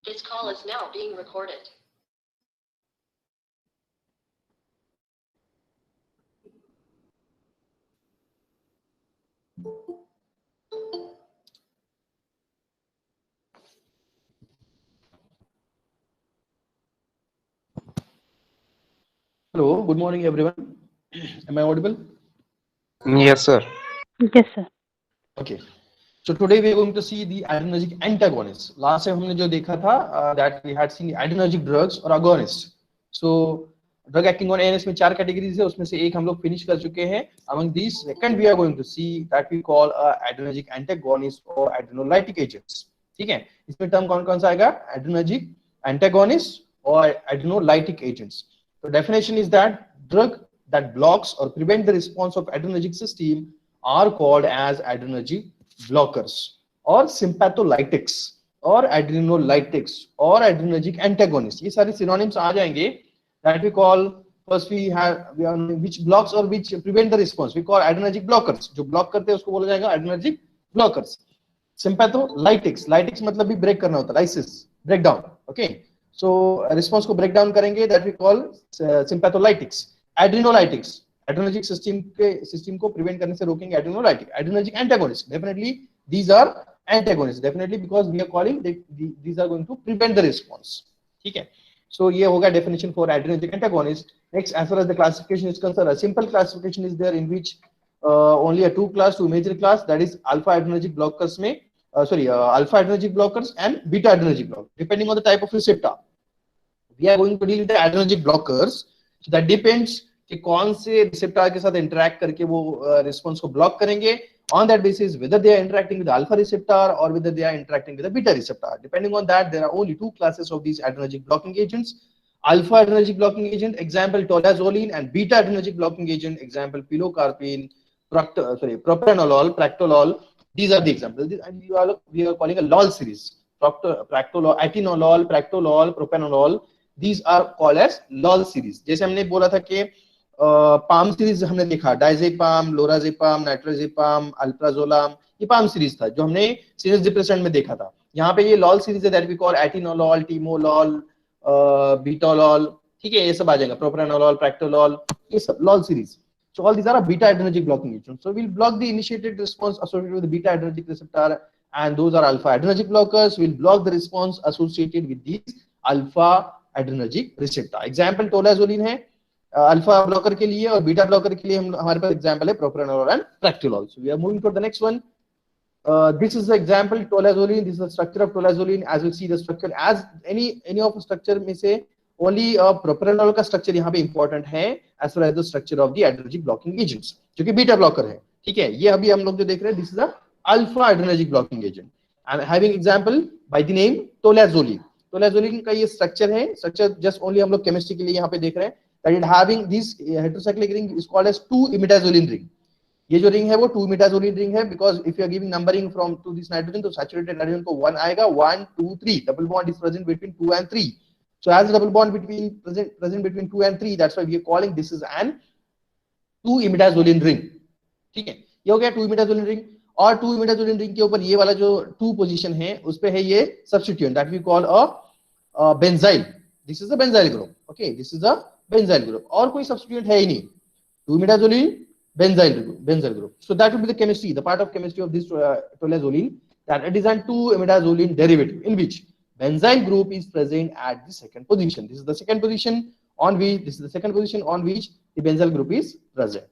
This call is now being recorded. Hello, good morning everyone. Am I audible? Yes, sir. Yes, sir. Okay. So today we are going to see the adrenergic antagonists. Last time हमने जो देखा था that we had seen adrenergic drugs और agonists. So drug acting on ANS में चार categories है, उसमें से एक हम लोग finish कर चुके हैं. Among these, second we are going to see that we call adrenergic antagonists or adrenolytic agents. ठीक है? इसमें term कौन-कौन सा आएगा? Adrenergic antagonists or adrenolytic agents. The definition is that drug that blocks or prevent the response of adrenergic system are called as adrenergic blockers or sympatholytics or adrenolytics or adrenergic antagonists. ये सारे synonyms आ जाएंगे that we call first we which blocks or which prevent the response we call adrenergic blockers. जो block करते हैं उसको बोला जाएगा adrenergic blockers. Sympatholytics, lytics मतलब भी break करना होता है, lysis, breakdown. Okay, so response को break down करेंगे that we call sympatholytics. Adrenolytics, adrenergic system को prevent करने से रोकेंगे adrenolytic. Adrenergic antagonists, definitely these are antagonists, definitely because we are calling these are going to prevent the response. ठीक है, so ये होगा definition for adrenergic antagonist. Next, as far as the classification is concerned, a simple classification is there in which only a two major class, that is alpha adrenergic blockers में alpha adrenergic blockers and beta adrenergic blockers, depending on the type of receptor. We are going to deal with the adrenergic blockers, so that depends कि कौन से receptor के साथ interact करके वो response को block करेंगे. On that basis, whether they are interacting with the alpha receptor or whether they are interacting with the beta receptor. Depending on that, there are only two classes of these adrenergic blocking agents. Alpha adrenergic blocking agent, example tolazoline, and beta adrenergic blocking agent, example pilocarpine, propranolol, practolol. These are the examples. And we are calling a LOL series. Practolol, atenolol, practolol, propranolol. These are called as LOL series. जैसे हमने बोला था कि palm series हमने देखा, diazepam, lorazepam, नाइट्रोजेपाम, अल्प्राजोलाम, ये palm series था जो हमने सीरियस डिप्रेशन में देखा था. यहाँ पे ये लॉल सीरीज है, that we call atenolol, timolol, बीटोलॉल. ठीक है, ये सब आ जाएगा, प्रोप्रानोलॉल, प्रैक्टोलॉल, ये सब lol series. So all these are beta adrenergic blocking agents. So we'll block the initiated response associated with the beta adrenergic receptor, and those are alpha adrenergic blockers. We'll block the response associated with these alpha adrenergic receptor. Example tolazoline है alpha blocker के लिए, और beta blocker के लिए हमारे पास example है propranolol and practolol. So we are moving to the next one. This is the example tolazoline. This is the structure of tolazoline. As you see the structure, as any of structure में से only propranolol का structure यहाँ पे important है as far as the structure of the adrenergic blocking agents, जो कि beta blocker है. ठीक है, ये अभी हम लोग जो देख रहे हैं, this is the alpha adrenergic blocking agent and having example by the name tolazoline. tolazoline का ये structure है, structure just only हम लोग chemistry के लिए यहाँ पे देख रहे हैं, that it having this heterocyclic ring is called as 2-imidazoline ring. ये जो रिंग है वो 2-imidazoline ring है, because if you are giving numbering from to this nitrogen, तो saturated nitrogen को 1 आएगा, 1 2 3, double bond is present between 2 and 3. So as the double bond present between 2 and 3, that's why we are calling this is an 2-imidazoline ring. ठीक है, ये हो गया 2-imidazoline ring. और 2-imidazoline ring के ऊपर ये वाला जो 2 पोजीशन है उस पे है ये substituent that we call a benzyl. This is a benzyl group. Okay, this is a benzyl group. और कोई substituent है ही नहीं. 2-imidazoline, benzyl group. So that will be the chemistry, the part of chemistry of this tolazoline, that it is an 2-imidazoline derivative in which benzyl group is present at the second position. This is the second position on which the benzyl group is present.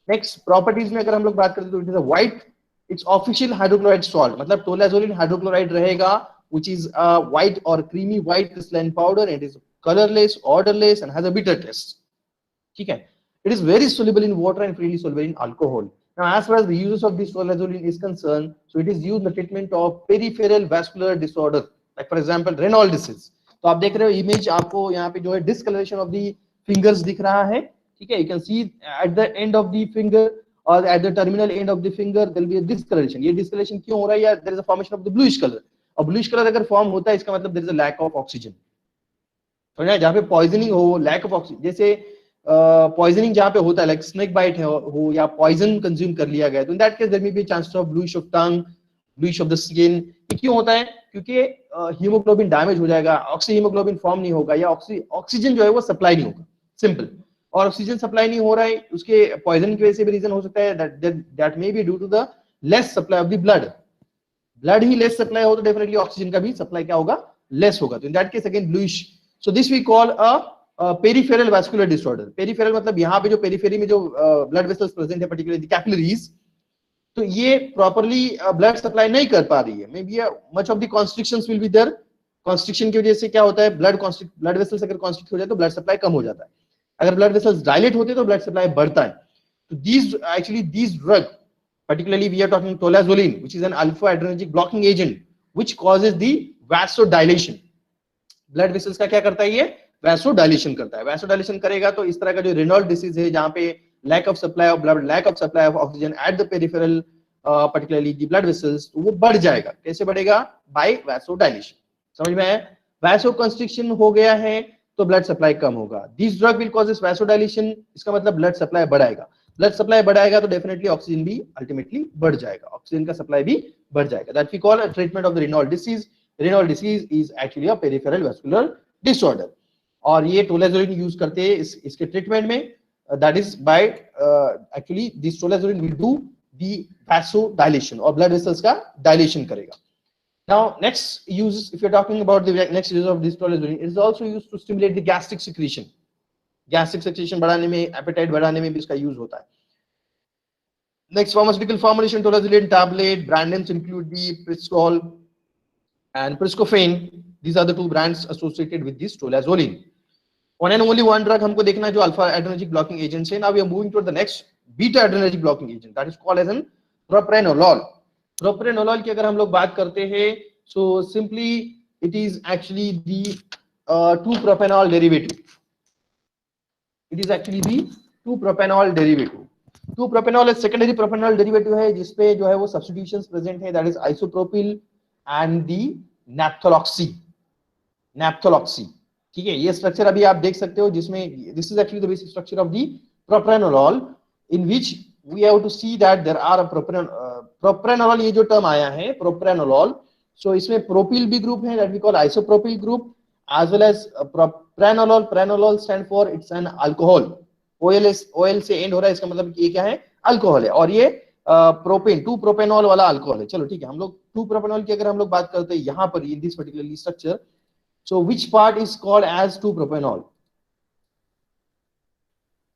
Next, properties में अगर हम लोग बात करते हैं तो it is a white, it's official hydrochloride salt. मतलब tolazoline hydrochloride रहेगा, which is a white or creamy white crystalline powder, and it is colorless, odorless, and has a bitter taste. ठीक है, it is very soluble in water and freely soluble in alcohol. Now, as far as the uses of this tolazoline is concerned, so it is used in the treatment of peripheral vascular disorder, like for example Raynaud disease. तो आप देख रहे हो image, आपको यहाँ पे जो है discoloration of the fingers दिख रहा है. ठीक है, you can see at the end of the finger or at the terminal end of the finger there will be a discoloration. ये discoloration क्यों हो रहा है? या there is a formation of the bluish color. और bluish color अगर form होता है, इसका मतलब there is a lack of oxygen. तो जहाँ पे poisoning हो, lack of oxygen, जैसे पॉइजनिंग जहाँ पे होता है, लाइक स्नेक बाइट हो या पॉइजन कंज्यूम कर लिया गया, तो in that case there may be chances of bluish of tongue, bluish of the skin. ये क्यों होता है? क्योंकि हीमोग्लोबिन डैमेज हो जाएगा, ऑक्सी हीमोग्लोबिन फॉर्म नहीं होगा, या ऑक्सीजन जो है वो सप्लाई नहीं होगा, सिंपल। और ऑक्सीजन सप्लाई नहीं हो रहा है, उसके पॉइजन की वजह से भी रीजन हो सकता है, that may be due to the less supply of the blood ही लेस सप्लाई हो तो डेफिनेटली ऑक्सीजन का भी सप्लाई क्या होगा? लेस होगा। तो in that case again bluish. So this we call a peripheral vascular disorder. Peripheral मतलब यहाँ पे जो पेरिफेरी में जो ब्लड वेसल्स प्रेजेंट है, पर्टिकुलरली कैपिलरीज, तो ये प्रॉपर्ली ब्लड सप्लाई नहीं कर पा रही है। May be much of the constrictions will be there. Constriction की वजह से क्या होता है? ब्लड वेसल्स अगर कॉन्स्ट्रिक्ट हो जाए तो ब्लड सप्लाई कम हो जाता है। अगर ब्लड वेसल्स डायलेट होते हैं तो ब्लड सप्लाई बढ़ता है। तो these drug, particularly we are talking tolazolene, which is an alpha adrenergic blocking agent which causes the vasodilation. Blood vessels का क्या करता है? ये वैसोडाइलेशन करता है। वैसोडाइलेशन करेगा तो इस तरह का जो रेनॉल्ड डिसीज है, जहां पे lack of supply of blood, lack of supply of oxygen at the peripheral, particularly the blood vessels, तो वो बढ़ जाएगा। कैसे बढ़ेगा? By vasodilation. समझ में आया? वैसो कंस्ट्रिक्शन हो गया है तो ब्लड सप्लाई कम होगा। This drug will causes vasodilation, इसका मतलब ब्लड सप्लाई बढ़ाएगा। ब्लड सप्लाई बढ़ाएगा तो डेफिनेटली ऑक्सीजन भी अल्टीमेटली बढ़ जाएगा, ऑक्सीजन का सप्लाई भी बढ़ जाएगा। That we call a treatment of the Raynaud disease. Raynaud disease is actually a peripheral vascular disorder, और ये टोलाजोलिन यूज करते हैं इसके ट्रीटमेंट में। That is by actually this tolazoline will do the vasodilation, और ब्लड वेसल्स का dilation करेगा। Now, next uses, if you're talking about the next use of this tolazolone, it is also used to stimulate the gastric secretion. Gastric secretion बढ़ाने में, appetite बढ़ाने में भी इसका use होता है। Next pharmaceutical formulation, tolazolone tablet. Brand names include the Priscol and Priscofen. These are the two brands associated with this tolazolene. One and only one drug हमको देखना है जो alpha adrenergic blocking agents है. Now we are moving to the next beta adrenergic blocking agent, that is called as an propranolol. Propranolol की अगर हम लोग बात करते हैं, so simply it is actually the 2-propanol derivative. It is actually the 2-propanol derivative. 2-propanol एक secondary propanol derivative है जिसपे जो है वो substitutions present है, that is isopropyl and the naphthaloxy. Naphthaloxy, ठीक है। ये स्ट्रक्चर अभी आप देख सकते हो, जिसमें this is actually the basic structure of the propranolol, in which we have to see that there are propranolol. ये जो टर्म आया है प्रोप्रानोलॉल, सो इसमें प्रोपिल भी ग्रुप है, that we call isopropyl group, as well as propranolol. Pranolol stand for it's an alcohol. OL से end हो रहा है, इसका मतलब ये क्या है? अल्कोहल है। और ये प्रोपेन 2-प्रोपेनॉल वाला अल्कोहल है। चलो ठीक है, हम लोग 2-प्रोपेनॉल की अगर हम लोग बात करते हैं यहाँ पर in this particularly structure, so which part is called as 2-propanol?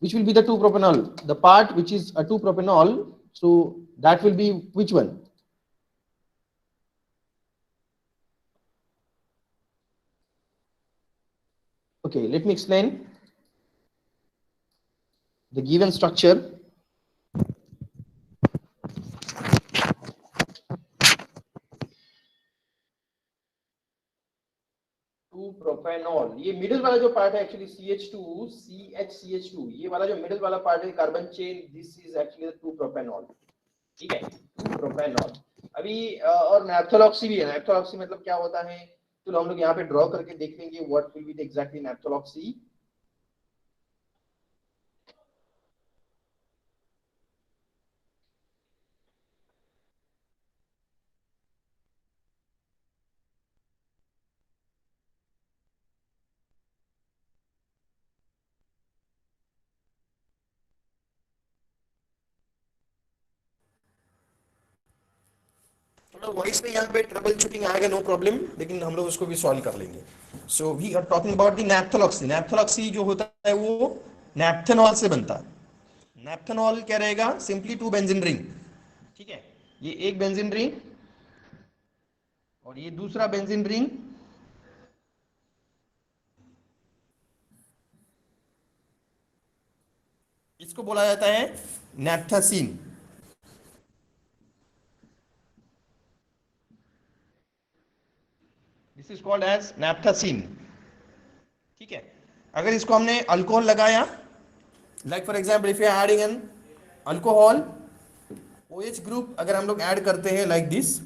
Which will be the 2-propanol? The part which is a 2-propanol, so that will be which one? Okay, let me explain the given structure. Propanol, ये middle वाला जो part है actually CH2 CH2, ये वाला जो middle वाला part है carbon chain, this is actually two propanol, ठीक है। 2-प्रोपेनॉल। अभी और नैप्थोलॉक्सी भी है। नैप्थोलॉक्सी मतलब क्या होता है? तो हम लोग यहाँ पे ड्रॉ करके देख लेंगे what will be the exactly naphtholoxy. थोड़ा वॉइस में यहाँ पे ट्रबल शूटिंग आएगा, नो प्रॉब्लम, लेकिन हम लोग उसको भी सॉल्व कर लेंगे। So we are talking about the naphtholoxy. Naphtholoxy जो होता है वो नैप्थेनॉल से बनता है। नैप्थेनॉल क्या रहेगा? सिंपली 2 बेंजीन रिंग, ठीक है। ये एक बेंजीन रिंग और ये दूसरा बेंजीन रिंग, इसको बोला जाता है naphthacene. This is called as naphthacene, ठीक है। अगर इसको हमने अल्कोहल लगाया, like for example if you are adding an alcohol, OH group अगर हम लोग ऐड करते हैं like this,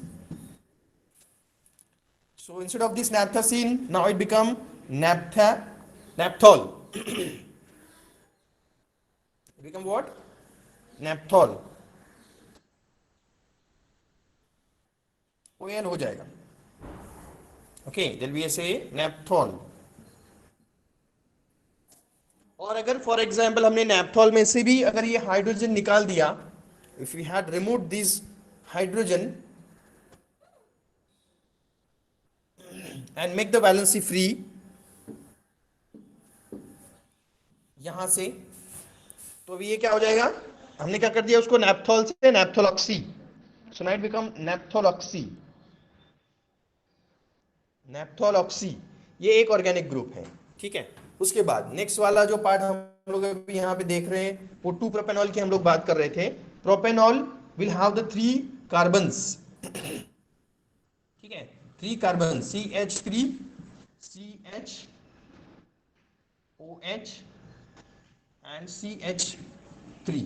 so instead of this naphthacene now it become naphthol. It become what? Naphthol. ON हो जाएगा. ओके, देयर बी ऐसे नेप्थॉल. और अगर फॉर एग्जांपल हमने नेप्थॉल में से भी अगर ये हाइड्रोजन निकाल दिया, if we had remove this hydrogen and make the valency free यहां से, तो ये क्या हो जाएगा, हमने क्या कर दिया उसको नेप्थॉल से naphtholoxy. So now it become naphtholoxy. Naphtholoxy ये एक ऑर्गेनिक ग्रुप है. ठीक है, उसके बाद नेक्स्ट वाला जो पार्ट हम लोग अभी यहाँ पे देख रहे हैं वो 2 प्रोपेनॉल की हम लोग बात कर रहे थे. Propanol will have the 3 carbons. ठीक है, 3 carbon CH3 CHOH and CH3.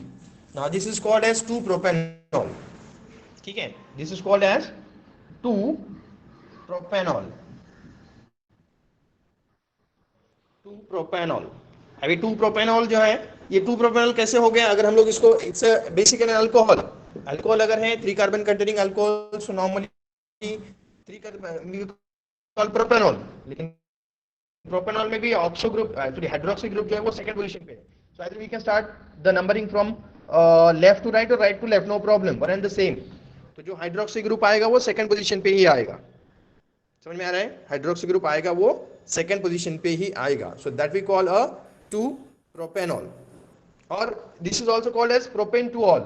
Now this is called as 2-propanol. ठीक है, this is called as 2-propanol. 2-propanol. अभी 2-propanol जो है ये 2-propanol कैसे हो गया, अगर हम लोग इसको, इट्स बेसिकली अल्कोहल. अल्कोहल अगर है 3 carbon containing alcohol, so normally 3 carbon propanol. लेकिन प्रोपेनॉल में भी oxo group sorry hydroxy group जो है वो सेकंड पोजीशन पे है. So I think we can start the numbering from left to right और right to left, no problem, one and the same. तो जो हाइड्रोक्सी ग्रुप आएगा वो सेकंड पोजीशन पे ही आएगा. समझ में आ रहा है, हाइड्रोक्सी ग्रुप आएगा वो सेकंड पोजीशन पे ही आएगा. So that we call a 2-propanol. और this is also called as propane two ol.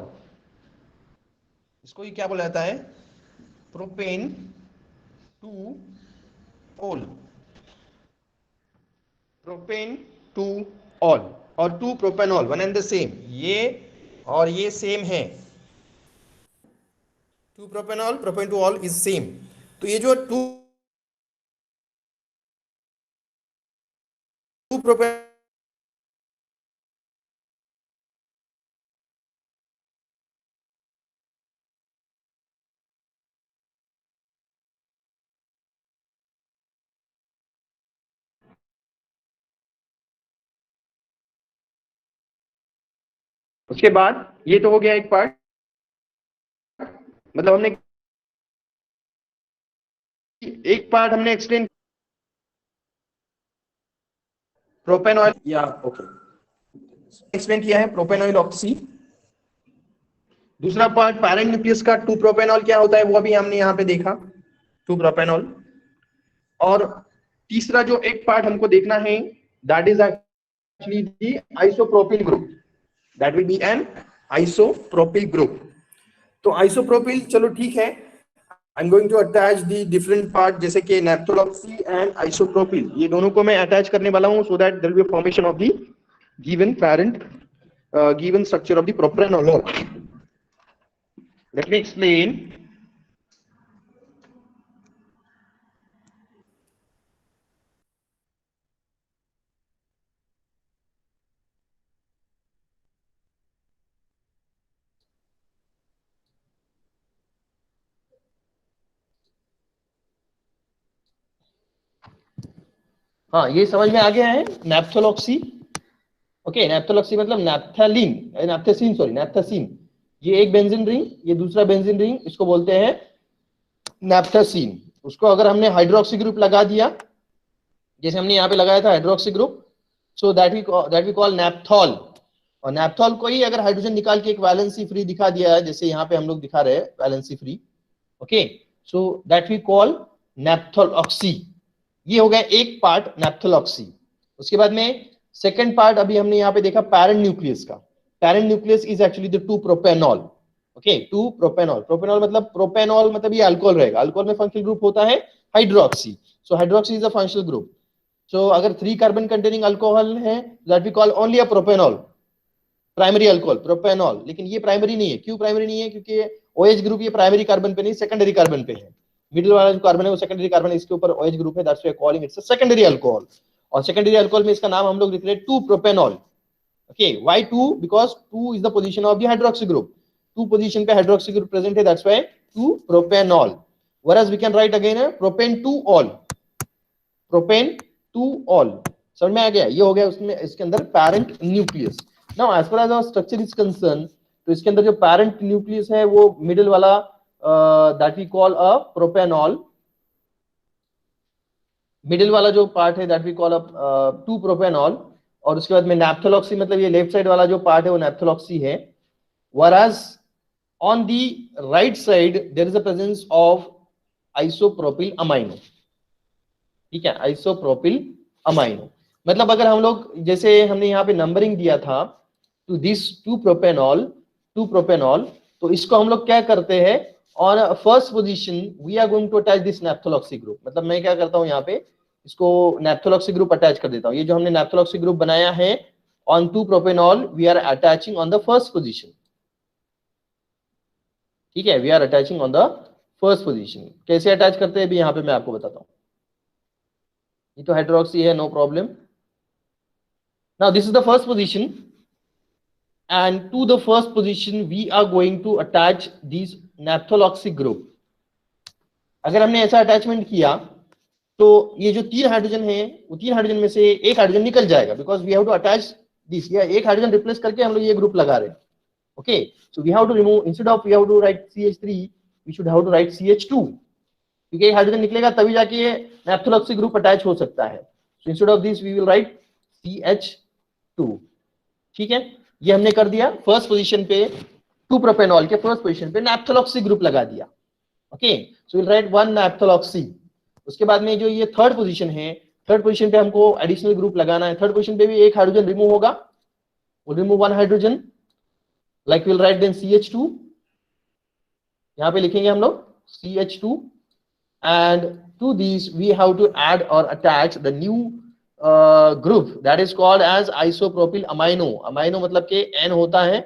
इसको ही क्या बोला जाता है, propane two ol. Propane two ol और 2-propanol one and the same. ये और ये सेम है. 2-propanol propane two all is same. तो ये जो 2-propanol उसके बाद ये तो हो गया एक पार्ट, मतलब हमने एक पार्ट हमने एक्सप्लेन प्रोपेनॉइल या ओके एक्सप्लेन किया है प्रोपेनॉइल ऑक्सी. दूसरा पार्ट पैरेंट न्यूक्लियस का 2-propanol क्या होता है वो भी हमने यहाँ पे देखा, 2-propanol. और तीसरा जो एक पार्ट हमको देखना है that is actually the isopropyl group. That will be an isopropyl group. तो आइसोप्रोपिल चलो ठीक है, I am going to attach the different part जैसे कि नेप्थोलॉक्सी एंड आइसोप्रोपिल, ये दोनों को मैं अटैच करने वाला हूं so that there will be formation of the given parent given structure of the propanol. Let me explain. हाँ, ये समझ में आ गया है. नेप्थोलॉक्सी, ओके, नेप्थोलॉक्सी मतलब नैप्थेलिन, नैप्थेसिन, सॉरी नैप्थेसिन. ये एक बेंजीन रिंग, ये दूसरा बेंजीन रिंग, इसको बोलते हैं नैप्थेसिन. उसको अगर हमने हाइड्रोक्सी ग्रुप लगा दिया, जैसे हमने यहाँ पे लगाया था hydroxy group, so that we call naphthol. और नैप्थॉल को ही अगर हाइड्रोजन निकाल के एक वैलेंसी फ्री दिखा दिया है, जैसे यहाँ पे हम लोग दिखा रहे हैं valency free, okay, so that we call naphtholoxy. ये हो गया एक पार्ट नैप्थोलॉक्सी. उसके बाद में सेकंड पार्ट अभी हमने यहाँ पे देखा पैरेंट न्यूक्लियस का. Parent nucleus is actually the 2-propanol. Okay, 2-propanol. Propanol मतलब प्रोपेनॉल मतलब ये अल्कोहल रहेगा. अल्कोहल में फंक्शनल ग्रुप होता है hydroxy. So hydroxy is a functional group. So अगर 3 कार्बन कंटेनिंग अल्कोहल है that we call only a propanol, primary alcohol propanol. लेकिन ये प्राइमरी नहीं है. क्यों प्राइमरी नहीं है? क्योंकि OH ग्रुप ये प्राइमरी कार्बन पे नहीं, सेकेंडरी कार्बन पे है. मिडिल वाला जो कार्बन है वो सेकेंडरी कार्बन है, इसके ऊपर OH ग्रुप है, that's why calling it's a secondary alcohol. और सेकेंडरी अल्कोहल में इसका नाम हम लोग लिख रहे हैं 2-propanol. Okay, why 2? Because 2 is the position of the hydroxy group. 2 position पे हाइड्रोक्सी ग्रुप प्रेजेंट है, that's why 2-propanol. whereas we can write again propane to all. propane to all. समझ में आ गया? ये हो गया उसमें इसके अंदर parent nucleus. Now as far as our structure is concern, तो इसके अंदर जो पैरेंट न्यूक्लियस है वो मिडिल वाला that we call a propanol, middle वाला जो पार्ट है that we call a 2 propanol, और उसके बाद में नैप्थोलॉक्सी, मतलब ये लेफ्ट साइड वाला जो पार्ट है वो नैप्थोलॉक्सी है। whereas on the right side there is a presence of isopropyl amino, ठीक है, आइसोप्रोपिल अमाइनो। मतलब अगर हम लोग, जैसे हमने यहाँ पे नंबरिंग दिया था टू दिस 2 प्रोपेनॉल, तो इसको हम लोग क्या करते हैं, on first position we are going to attach this naphtholoxy group. मतलब मैं क्या करता हूँ यहाँ पे इसको नैप्थोलॉक्सी ग्रुप अटैच कर देता हूँ। ये जो हमने नैप्थोलॉक्सी ग्रुप बनाया है on 2 propanol, we are attaching on the first position, ठीक है, we are attaching on the first position. कैसे अटैच करते हैं अभी यहाँ पे मैं आपको बताता हूँ। ये तो हाइड्रोक्सी है, no problem. Now this is the first position, and to the first position we are going to attach this naphtholoxy group। अगर हमने ऐसा अटैचमेंट किया तो ये जो 3 हाइड्रोजन है वो 3 हाइड्रोजन में से एक हाइड्रोजन निकल जाएगा, because we have to attach this, या एक हाइड्रोजन रिप्लेस करके हम लोग ये ग्रुप लगा रहे हैं। Okay, so we have to remove, instead of we have to write CH3 we should have to write CH2, क्योंकि एक हाइड्रोजन निकलेगा तभी जाके ये नैप्थोलॉक्सी ग्रुप अटैच हो सकता है। So instead of this we will write CH2, ठीक है। ये हमने कर दिया फर्स्ट पोजीशन पे, 2 प्रोपेनॉल के फर्स्ट पोजीशन पे नैप्थोलॉक्सी ग्रुप लगा दिया। Okay, so will right 1 नैप्थोलॉक्सी। उसके बाद में जो ये थर्ड पोजीशन है, थर्ड पोजीशन पे हमको एडिशनल ग्रुप लगाना है। थर्ड पोजीशन पे भी एक हाइड्रोजन रिमूव होगा, will remove 1 hydrogen, like will write then CH2, यहाँ पे लिखेंगे हम लोग CH2, and to these we have to add or attach the new group that is called as isopropyl amino। amino मतलब के N होता है,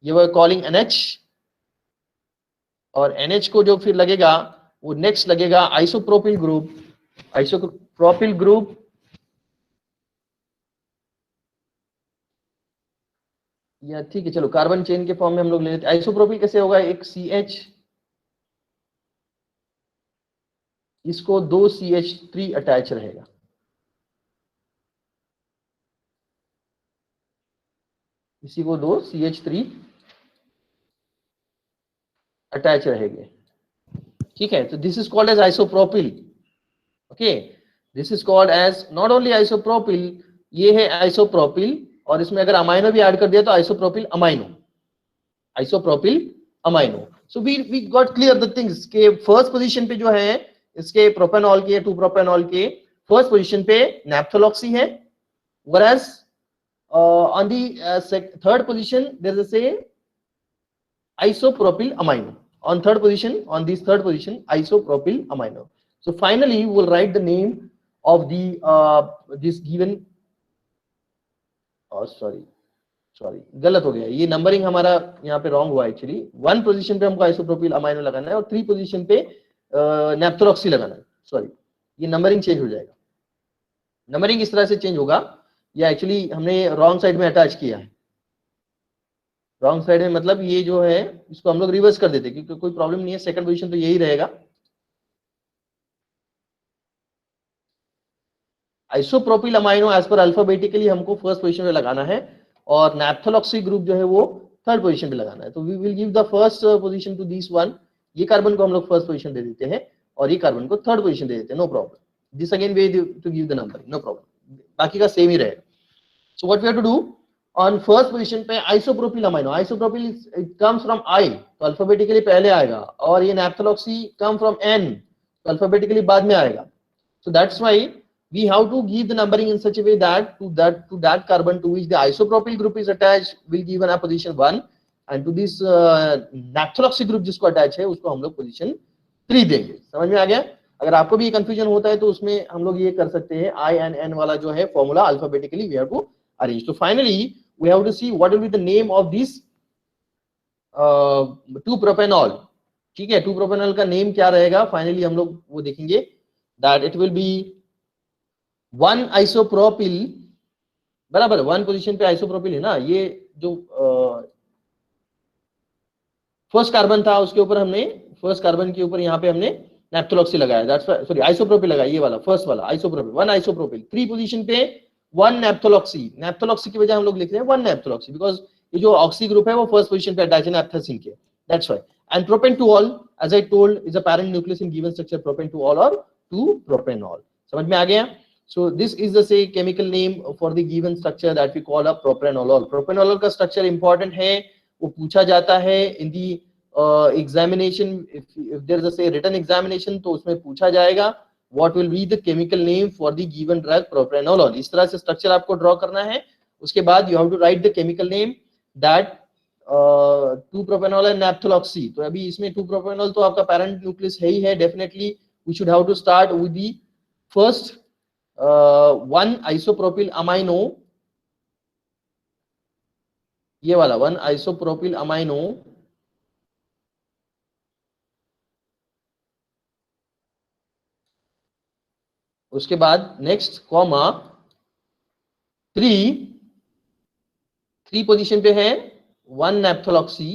ये वो calling NH, और NH को जो फिर लगेगा वो नेक्स्ट लगेगा आइसोप्रोपिल ग्रुप। आइसोप्रोपिल ग्रुप या ठीक है, चलो कार्बन चेन के फॉर्म में हम लोग ले लेते हैं। आइसोप्रोपिल कैसे होगा, एक CH, इसको 2 CH3 अटैच रहेगा, इसी को 2 CH3 अटैच रहेंगे, ठीक है। तो this is called as isopropyl. Okay, this is called as not only isopropyl, ये है आइसोप्रोपिल, और इसमें अगर अमाइनो भी ऐड कर दिया तो isopropyl amino, isopropyl amino. So we got clear the things के फर्स्ट पोजीशन पे जो है इसके प्रोपेनॉल के, 2 प्रोपेनॉल के फर्स्ट पोजीशन पे नैप्थोलॉक्सी है, whereas on the third position there is a isopropyl amino, on third position, on this third position isopropyl amino। so finally we will write the name of the this given, sorry गलत हो गया, ये numbering हमारा यहाँ पे wrong हुआ actually. 1 position पे हमको आइसोप्रोपिल अमाइनो लगाना है और 3 पोजीशन पे नैप्थोलॉक्सी लगाना है। सॉरी, ये नंबरिंग चेंज हो जाएगा। नंबरिंग इस तरह से चेंज होगा, या एक्चुअली हमने रॉन्ग साइड में अटैच किया है। रॉन्ग साइड में मतलब ये जो है इसको हम लोग रिवर्स कर देते, क्योंकि कोई प्रॉब्लम नहीं है, सेकंड पोजीशन तो यही रहेगा। Isopropyl amino as per alphabetically हमको फर्स्ट पोजीशन पे लगाना है, और नैप्थोलॉक्सी ग्रुप जो है वो थर्ड पोजीशन पे लगाना है। तो we will give the first position to this one, ये कार्बन को हम लोग फर्स्ट पोजीशन दे देते हैं और ये कार्बन को थर्ड पोजीशन दे देते हैं, no problem. This again way to give the number, no problem, बाकी का सेम ही रहेगा। So what we have to do, on first position पे isopropyl amino, isopropyl it comes from I, तो अल्फाबेटिकली पहले आएगा, और ये नैप्थोलॉक्सी कम फ्रॉम एन, तो अल्फाबेटिकली बाद में आएगा। So that's why we have to give the numbering in such a way that to that carbon to which the isopropyl group is attached will given a position 1, and to this नैप्थोलॉक्सी group जिसको attach है उसको हम लोग position 3 देंगे। समझ में आ गया? अगर आपको भी कंफ्यूजन होता है तो उसमें हम लोग ये कर सकते हैं, I and N वाला जो है formula alphabetically we have to arrange। तो finally we have to see what will be the name of this 2 propanol, ठीक है। 2 propanol का नेम क्या रहेगा फाइनली हम लोग वो देखेंगे, that it will be 1 isopropyl, बराबर 1 पोजीशन पे आइसोप्रोपिल है ना, ये जो फर्स्ट कार्बन था उसके ऊपर हमने, फर्स्ट कार्बन के ऊपर यहाँ पे हमने नैप्थोलॉक्सी लगाया, दैट्स सॉरी आइसोप्रोपिल लगाया, ये वाला फर्स्ट वाला आइसोप्रोपिल, 1 आइसोप्रोपिल। 3 पोजीशन पे 1 नैप्थोलॉक्सी, नैप्थोलॉक्सी की वजह हम लोग लिख रहे हैं 1 नैप्थोलॉक्सी, बिकॉज ये जो ऑक्सी ग्रुप है वो फर्स्ट पोजीशन पे अटैच है नैप्थोसिन के, that's why. And propanol, as I told, is a parent nucleus in given structure, propanol or 2-propanol. समझ में आ गया? So this is the say chemical name for the given structure that we call a propranolol. Propranolol का structure important है, वो पूछा जाता है in the examination. If there is a say written examination, तो उसमें पूछा जाएगा what will be the chemical name for the given drug propranolol. इस तरह से structure आपको draw करना है. उसके बाद you have to write the chemical name that 2-propanol and naphtaloxy. तो अभी इसमें 2-propanol तो आपका parent nucleus है ही है. Definitely we should have to start with the first 1-isopropyl amino, ये वाला 1-isopropyl amino, उसके बाद नेक्स्ट कॉमा 3 पोजीशन पे है 1-naphthaloxy,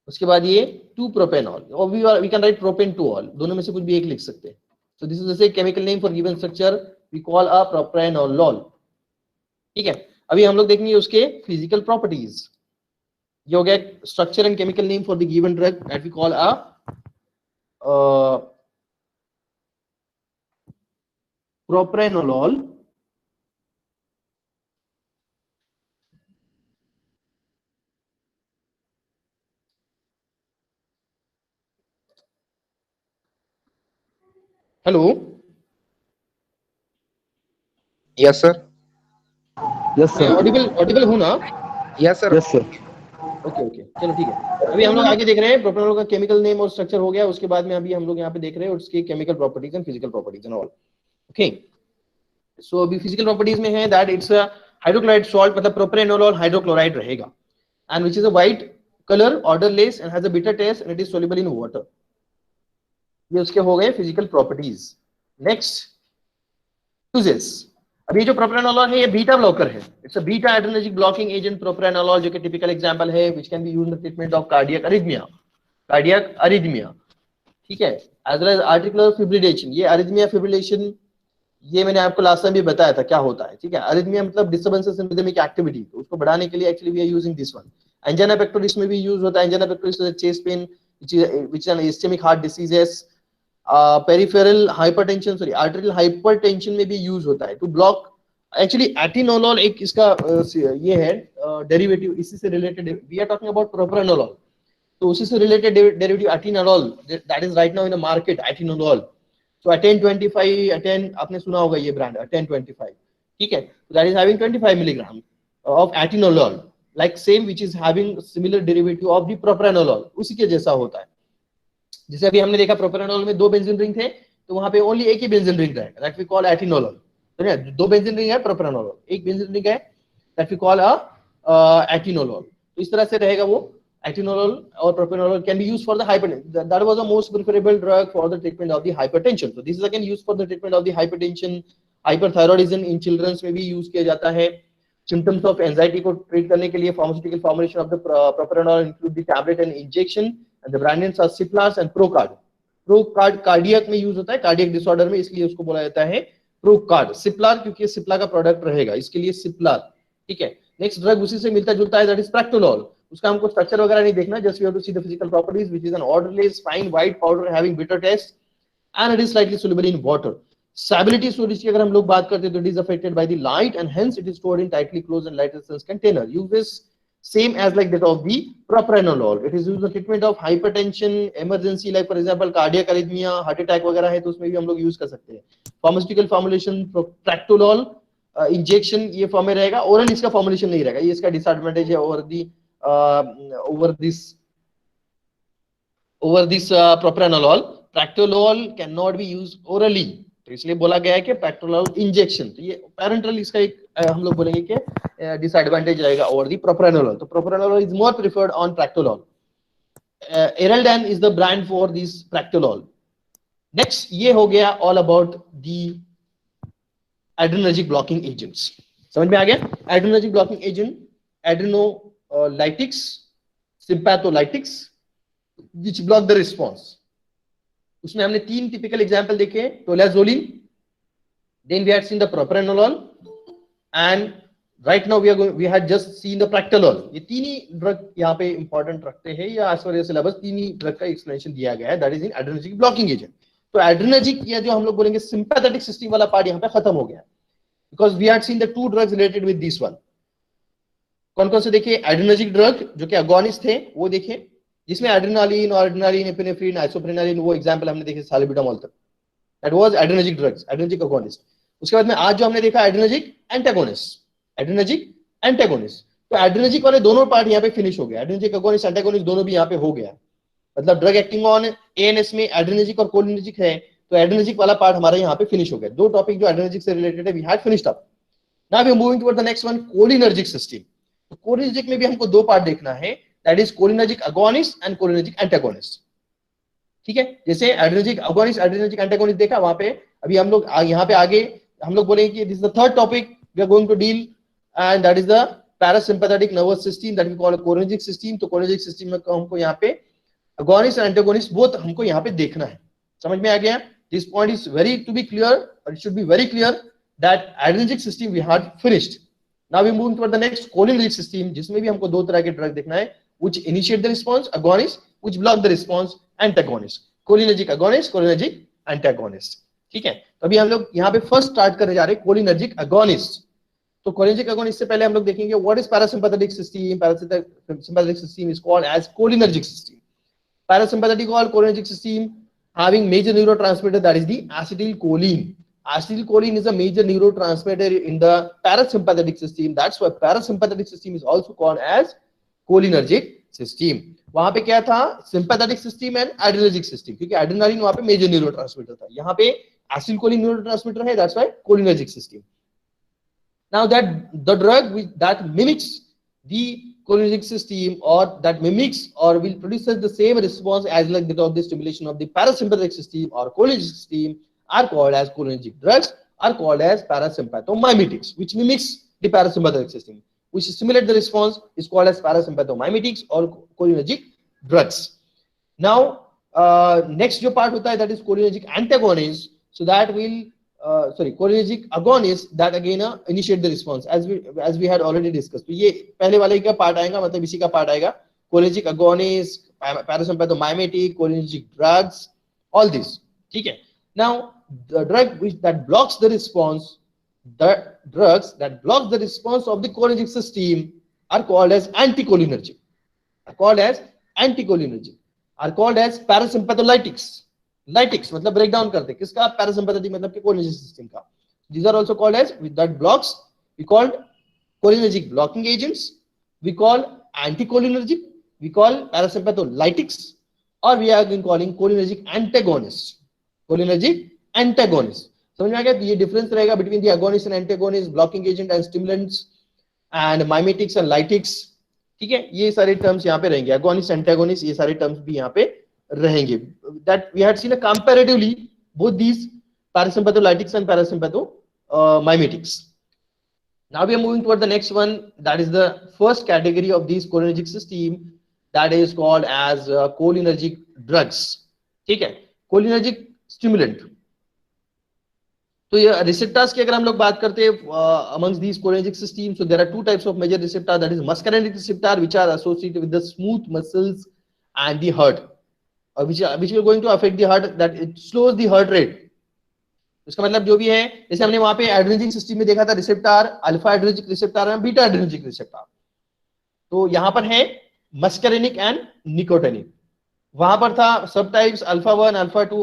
उसके बाद ये 2-propanol, और वी कैन राइट propanol, दोनों में से कुछ भी एक लिख सकते हैं. So this is the chemical name for given structure, we call a propranolol. ठीक है, अभी हम लोग देखेंगे उसके फिजिकल प्रॉपर्टीज. ये हो गया structure and chemical name for the given drug that we call a propranolol. Hello, Yes, sir. Yes, sir. Audible हूं ना? Yes, sir. Yes, sir. Okay, चलो ठीक है. अभी हम लोग आगे देख रहे हैं प्रोपेनॉल का केमिकल नेम और स्ट्रक्चर हो गया. उसके बाद में अभी हम लोग यहाँ पे देख रहे हैं उसके chemical properties and physical properties and all. Okay, so अभी फिजिकल प्रॉपर्टीज में है that it's a hydrochloride salt, मतलब प्रोपेनॉल हाइड्रोक्लोराइड रहेगा, and which is a white colour, odourless and has a bitter taste and it is soluble in water. ये उसके हो गए physical properties. Next uses. अब ये जो प्रोप्रानोलॉल है ये बीटा ब्लॉकर है. It's a beta adrenergic blocking agent propranolol, जो कि टिपिकल एग्जांपल है which can be used in the treatment of cardiac arrhythmia. ठीक है, as well as articular fibrillation. ये अरिथमिया फिब्रिलेशन ये मैंने आपको लास्ट टाइम भी बताया था क्या होता है. ठीक है, अरिथमिया मतलब डिस्टर्बेंसेस इन रिदमिक एक्टिविटी, तो उसको बढ़ाने के लिए actually we are using this one. Angina pectoris में भी यूज होता है. Angina pectoris is a chest pain which is an ischaemic heart diseases. Peripheral hypertension, sorry arterial hypertension में भी यूज होता है टू ब्लॉक. एक्चुअली एटिनोलॉल एक इसका ये है डेरिवेटिव, इसी से related. We are talking about propranolol, तो उसी से related derivative atenolol that is right now in the market, atenolol. So Aten 25, Aten आपने सुना होगा ये ब्रांड अटेन 25. ठीक है, that is having 25 milligram of atenolol, like same which is having similar derivative of the propranolol, उसी के जैसा होता है. जैसे अभी हमने देखा प्रोप्रानोल में 2 बेंजीन रिंग थे, तो वहां पे ओनली एक ही बेंजीन रिंग रहेगा, दैट वी कॉल एटिनोलॉल. तो 2 बेंजीन रिंग है प्रोप्रानोल, एक बेंजीन रिंग है दैट वी कॉल एटिनोलॉल. तो इस तरह से रहेगा वो. एटिनोलॉल और propranolol can be used for the hypertension. That was the most preferable drug for the treatment of the hypertension. So this is again used for the treatment of the hypertension. Hyperthyroidism in childrens में भी use किया जाता है. Symptoms of anxiety को treat करने के लिए pharmaceutical formulation of the propranolol include the tablet and injection, and the brand names are Ciplar and Procard. Procard cardiac में यूज होता है, कार्डियक डिसऑर्डर में, इसलिए उसको बोला जाता है प्रोकार्ड. सिप्लार क्योंकि सिप्ला का प्रोडक्ट रहेगा, इसके लिए सिप्लार. ठीक है, नेक्स्ट ड्रग उसी से मिलता जुलता है, दैट इज प्रैक्टोलॉल. उसका हमको स्ट्रक्चर वगैरह नहीं देखना, just we have to see the physical properties which is an odourless fine white powder having bitter taste and it is slightly soluble in water. Stability storage की अगर हम लोग बात करते हैं तो it is affected by the light and hence it is stored in tightly closed and light resistance container. Uses same as like that of the propranolol. It is used in treatment of hypertension, emergency like for example cardiac arrhythmia, heart attack वगैरह है तो उसमें भी हम लोग use कर सकते हैं. Pharmaceutical formulation प्रैक्टोलॉल इंजेक्शन ये फॉर्म में रहेगा, ओरल इसका फॉर्मुलेशन नहीं रहेगा. ये इसका डिसएडवांटेज है over this propranolol. Practolol cannot be used orally, तो इसलिए बोला गया है कि प्रैक्टोलॉल इंजेक्शन. तो ये पैरेंटल इसका एक हम लोग बोलेंगे कि डिसएडवांटेज रहेगा ओवर दी प्रोप्रानोलॉल. तो propranolol is more preferred on practolol. Eraldin is the brand for this practolol. Next ये हो गया all about the adrenergic blocking agents. समझ में आ गया? Adrenergic blocking agent adrenolytics, sympatholytics which block the response. उसमें हमने 3 टिपिकल एग्जांपल देखे, tolazoline, then we had seen the propranolol and right now we had just seen the practolol. ये तीन ही drug यहाँ पे इंपॉर्टेंट रखते हैं, या एज पर सिलेबस तीन ही ड्रग का एक्सप्लेनेशन दिया गया है, that is in adrenergic blocking agent. तो एड्रेनर्जिक या जो हम लोग बोलेंगे सिंपैथेटिक सिस्टम वाला पार्ट यहाँ पे खत्म हो गया, because we had seen the 2 drugs related with this one. कौन कौन से देखिए एड्रेनर्जिक ड्रग जो कि अगोनिस्ट थे वो देखे, जिसमें एड्रेनालिन और एड्रेनालिन, एपिनेफ्रिन, आइसोप्रेनालिन, वो एग्जांपल हमने देखे सालिब्यूटामॉल तक, that was adrenergic drugs, adrenergic agonist. उसके बाद में आज जो हमने देखा एड्रेनर्जिक एंटागोनिस्ट, एड्रेनर्जिक एंटागोनिस्ट। तो एड्रेनर्जिक वाले दोनों पार्ट यहाँ पे फिनिश हो गया, एड्रेनर्जिक अगोनिस्ट एंटागोनिस्ट दोनों भी यहाँ पे हो गया। मतलब ड्रग एक्टिंग ऑन एएनएस में एड्रेनर्जिक और कोलिनर्जिक है, तो एड्रेनर्जिक वाला पार्ट हमारा यहाँ पे फिनिश हो गया। 2 टॉपिक जो एड्रेनर्जिक से रिलेटेड है we had finished up. Now we are moving toward the next one, cholinergic system. तो कोलिनर्जिक में भी हमको 2 पार्ट देखना है, that is cholinergic agonist and cholinergic antagonist. ठीक है, जैसे एड्रेनर्जिक अगोनिस्ट एड्रेनर्जिक एंटागोनिस्ट देखा, वहां पे अभी हम लोग यहाँ पे आगे हम लोग बोलेंगे कि this is the third topic we are going to deal, and that is the parasympathetic nervous system, that we call cholinergic system. तो कोलिनर्जिक सिस्टम में हमको यहाँ पे अगोनिस्ट एंड एंटागोनिस्ट बोथ हमको यहाँ पे देखना है। समझ में आ गया? This point is very to be clear, और it should be very clear that adrenergic system we had finished. Now we move toward the next cholinergic system, जिसमें भी हमको 2 तरह के ड्रग देखना है, which initiate the response agonist, which block the response antagonist, cholinergic agonist, cholinergic antagonist। ठीक है, तो अभी हम लोग यहाँ पे फर्स्ट स्टार्ट करने जा रहे हैं कोलिनर्जिक अगोनिस्ट। तो कोलिनर्जिक अगोनिस्ट से पहले हम लोग देखेंगे what is parasympathetic system. Parasympathetic system is called as cholinergic system. Parasympathetic और cholinergic system having major neurotransmitter, that is the acetylcholine. Acetylcholine is a major neurotransmitter in the parasympathetic system. That's why parasympathetic system is also called as cholinergic system. वहां पे क्या था, sympathetic system and adrenergic system, क्योंकि adrenaline वहां पे major neurotransmitter था, यहाँ पे एसिलकोलिन न्यूरोट्रांसमीटर है, that's why cholinergic system. Now that the drug that mimics the cholinergic system और दैट मिमिक्स और will produce the same response as like that of the stimulation of the parasympathetic system or cholinergic system are called as cholinergic drugs, are called as parasympathomimetics, which mimics the parasympathetic system, which stimulate the response is called as parasympathomimetics or cholinergic drugs. Now next जो part होता है that is cholinergic antagonist, so that will cholinergic agonist that again initiate the response as we had already discussed. तो ये पहले वाले का part आएगा, मतलब इसी का पार्ट आएगा, cholinergic agonist, parasympathomimetic, cholinergic drugs, all this। ठीक है, now the drug which that blocks the response, the drugs that block the response of the cholinergic system are called as anticholinergic, are called as anticholinergic, are called as parasympatholytics। lytics मतलब break down करते किसका, parasympathetic मतलब कि cholinergic system का। these are also called as that blocks, we called cholinergic blocking agents, we call anticholinergic, we call parasympatholytics, or we are calling cholinergic antagonists, cholinergic antagonists। समझ में आ गया? ये डिफरेंस रहेगा between the agonist and antagonist, blocking agent and stimulants and mimetics and lytics. ठीक है, ये सारे टर्म्स यहाँ पे रहेंगे, अगोनिस्ट एंटागोनिस्ट, ये सारे टर्म्स भी यहाँ पे रहेंगे। That we had seen a comparatively both these parasympatholytics and parasympathomimetics. Now we are moving toward the next one, that is the first category of this cholinergic system, that is called as cholinergic drugs. ठीक है, cholinergic stimulant. तो ये receptors की अगर हम लोग बात करते हैं amongst these cholinergic systems, so there are 2 types of major receptor, that is muscarinic receptor, which are associated with the smooth muscles and the heart, which are going to affect the heart, that it slows the heart rate। इसका मतलब जो भी है, जैसे हमने वहां पे adrenergic system में देखा था रिसेप्टर, अल्फा एड्रेनर्जिक रिसेप्टर और बीटा एड्रेनर्जिक रिसेप्टर, तो यहाँ पर है मस्करिनिक एंड निकोटिनिक। वहां पर था सब types alpha 1, alpha 2,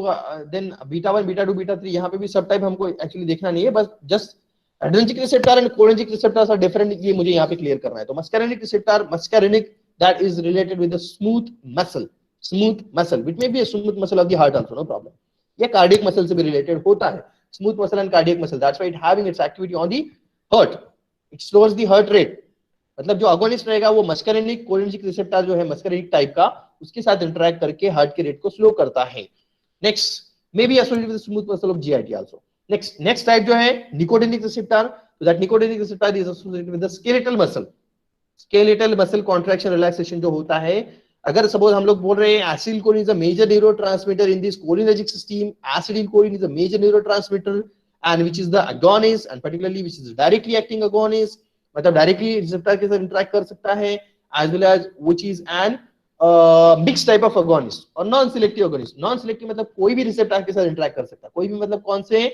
then beta 1, beta 2, beta 3। यहाँ पे भी सब टाइप हमको एक्चुअली देखना नहीं है, बस just adrenergic receptor and cholinergic receptors are different, ये मुझे यहाँ पे क्लियर करना है। तो muscarinic receptor, muscarinic that is related with the smooth muscle which may be a smooth muscle of the heart also, no problem. ये cardiac muscle से भी रिलेटेड होता है, smooth muscle and cardiac muscle, that's why it having its activity on the heart, it slows the heart rate. मतलब जो agonist रहेगा वो muscarinic cholinergic receptor जो है मस्करिनिक टाइप का, उसके साथ इंटरैक्ट करके हार्ट के रेट को स्लो करता है। Next may be associated with smooth muscle of GIT also. Next type जो है निकोटिनिक रिसेप्टर, तो that nicotinic receptor is associated with the skeletal muscle contraction relaxation जो होता है। अगर सपोज हम लोग बोल रहे हैं acetylcholine is a major neurotransmitter in this cholinergic system, acetylcholine is a major neurotransmitter and which is the agonist and particularly which is directly acting agonist, मतलब डायरेक्टली रिसेप्टर के साथ इंटरेक्ट कर सकता है, as well as which is an mix type of agonist और non selective agonist. Non selective मतलब कोई भी रिसेप्टर के साथ इंटरेक्ट कर सकता है, कोई भी मतलब कौन से,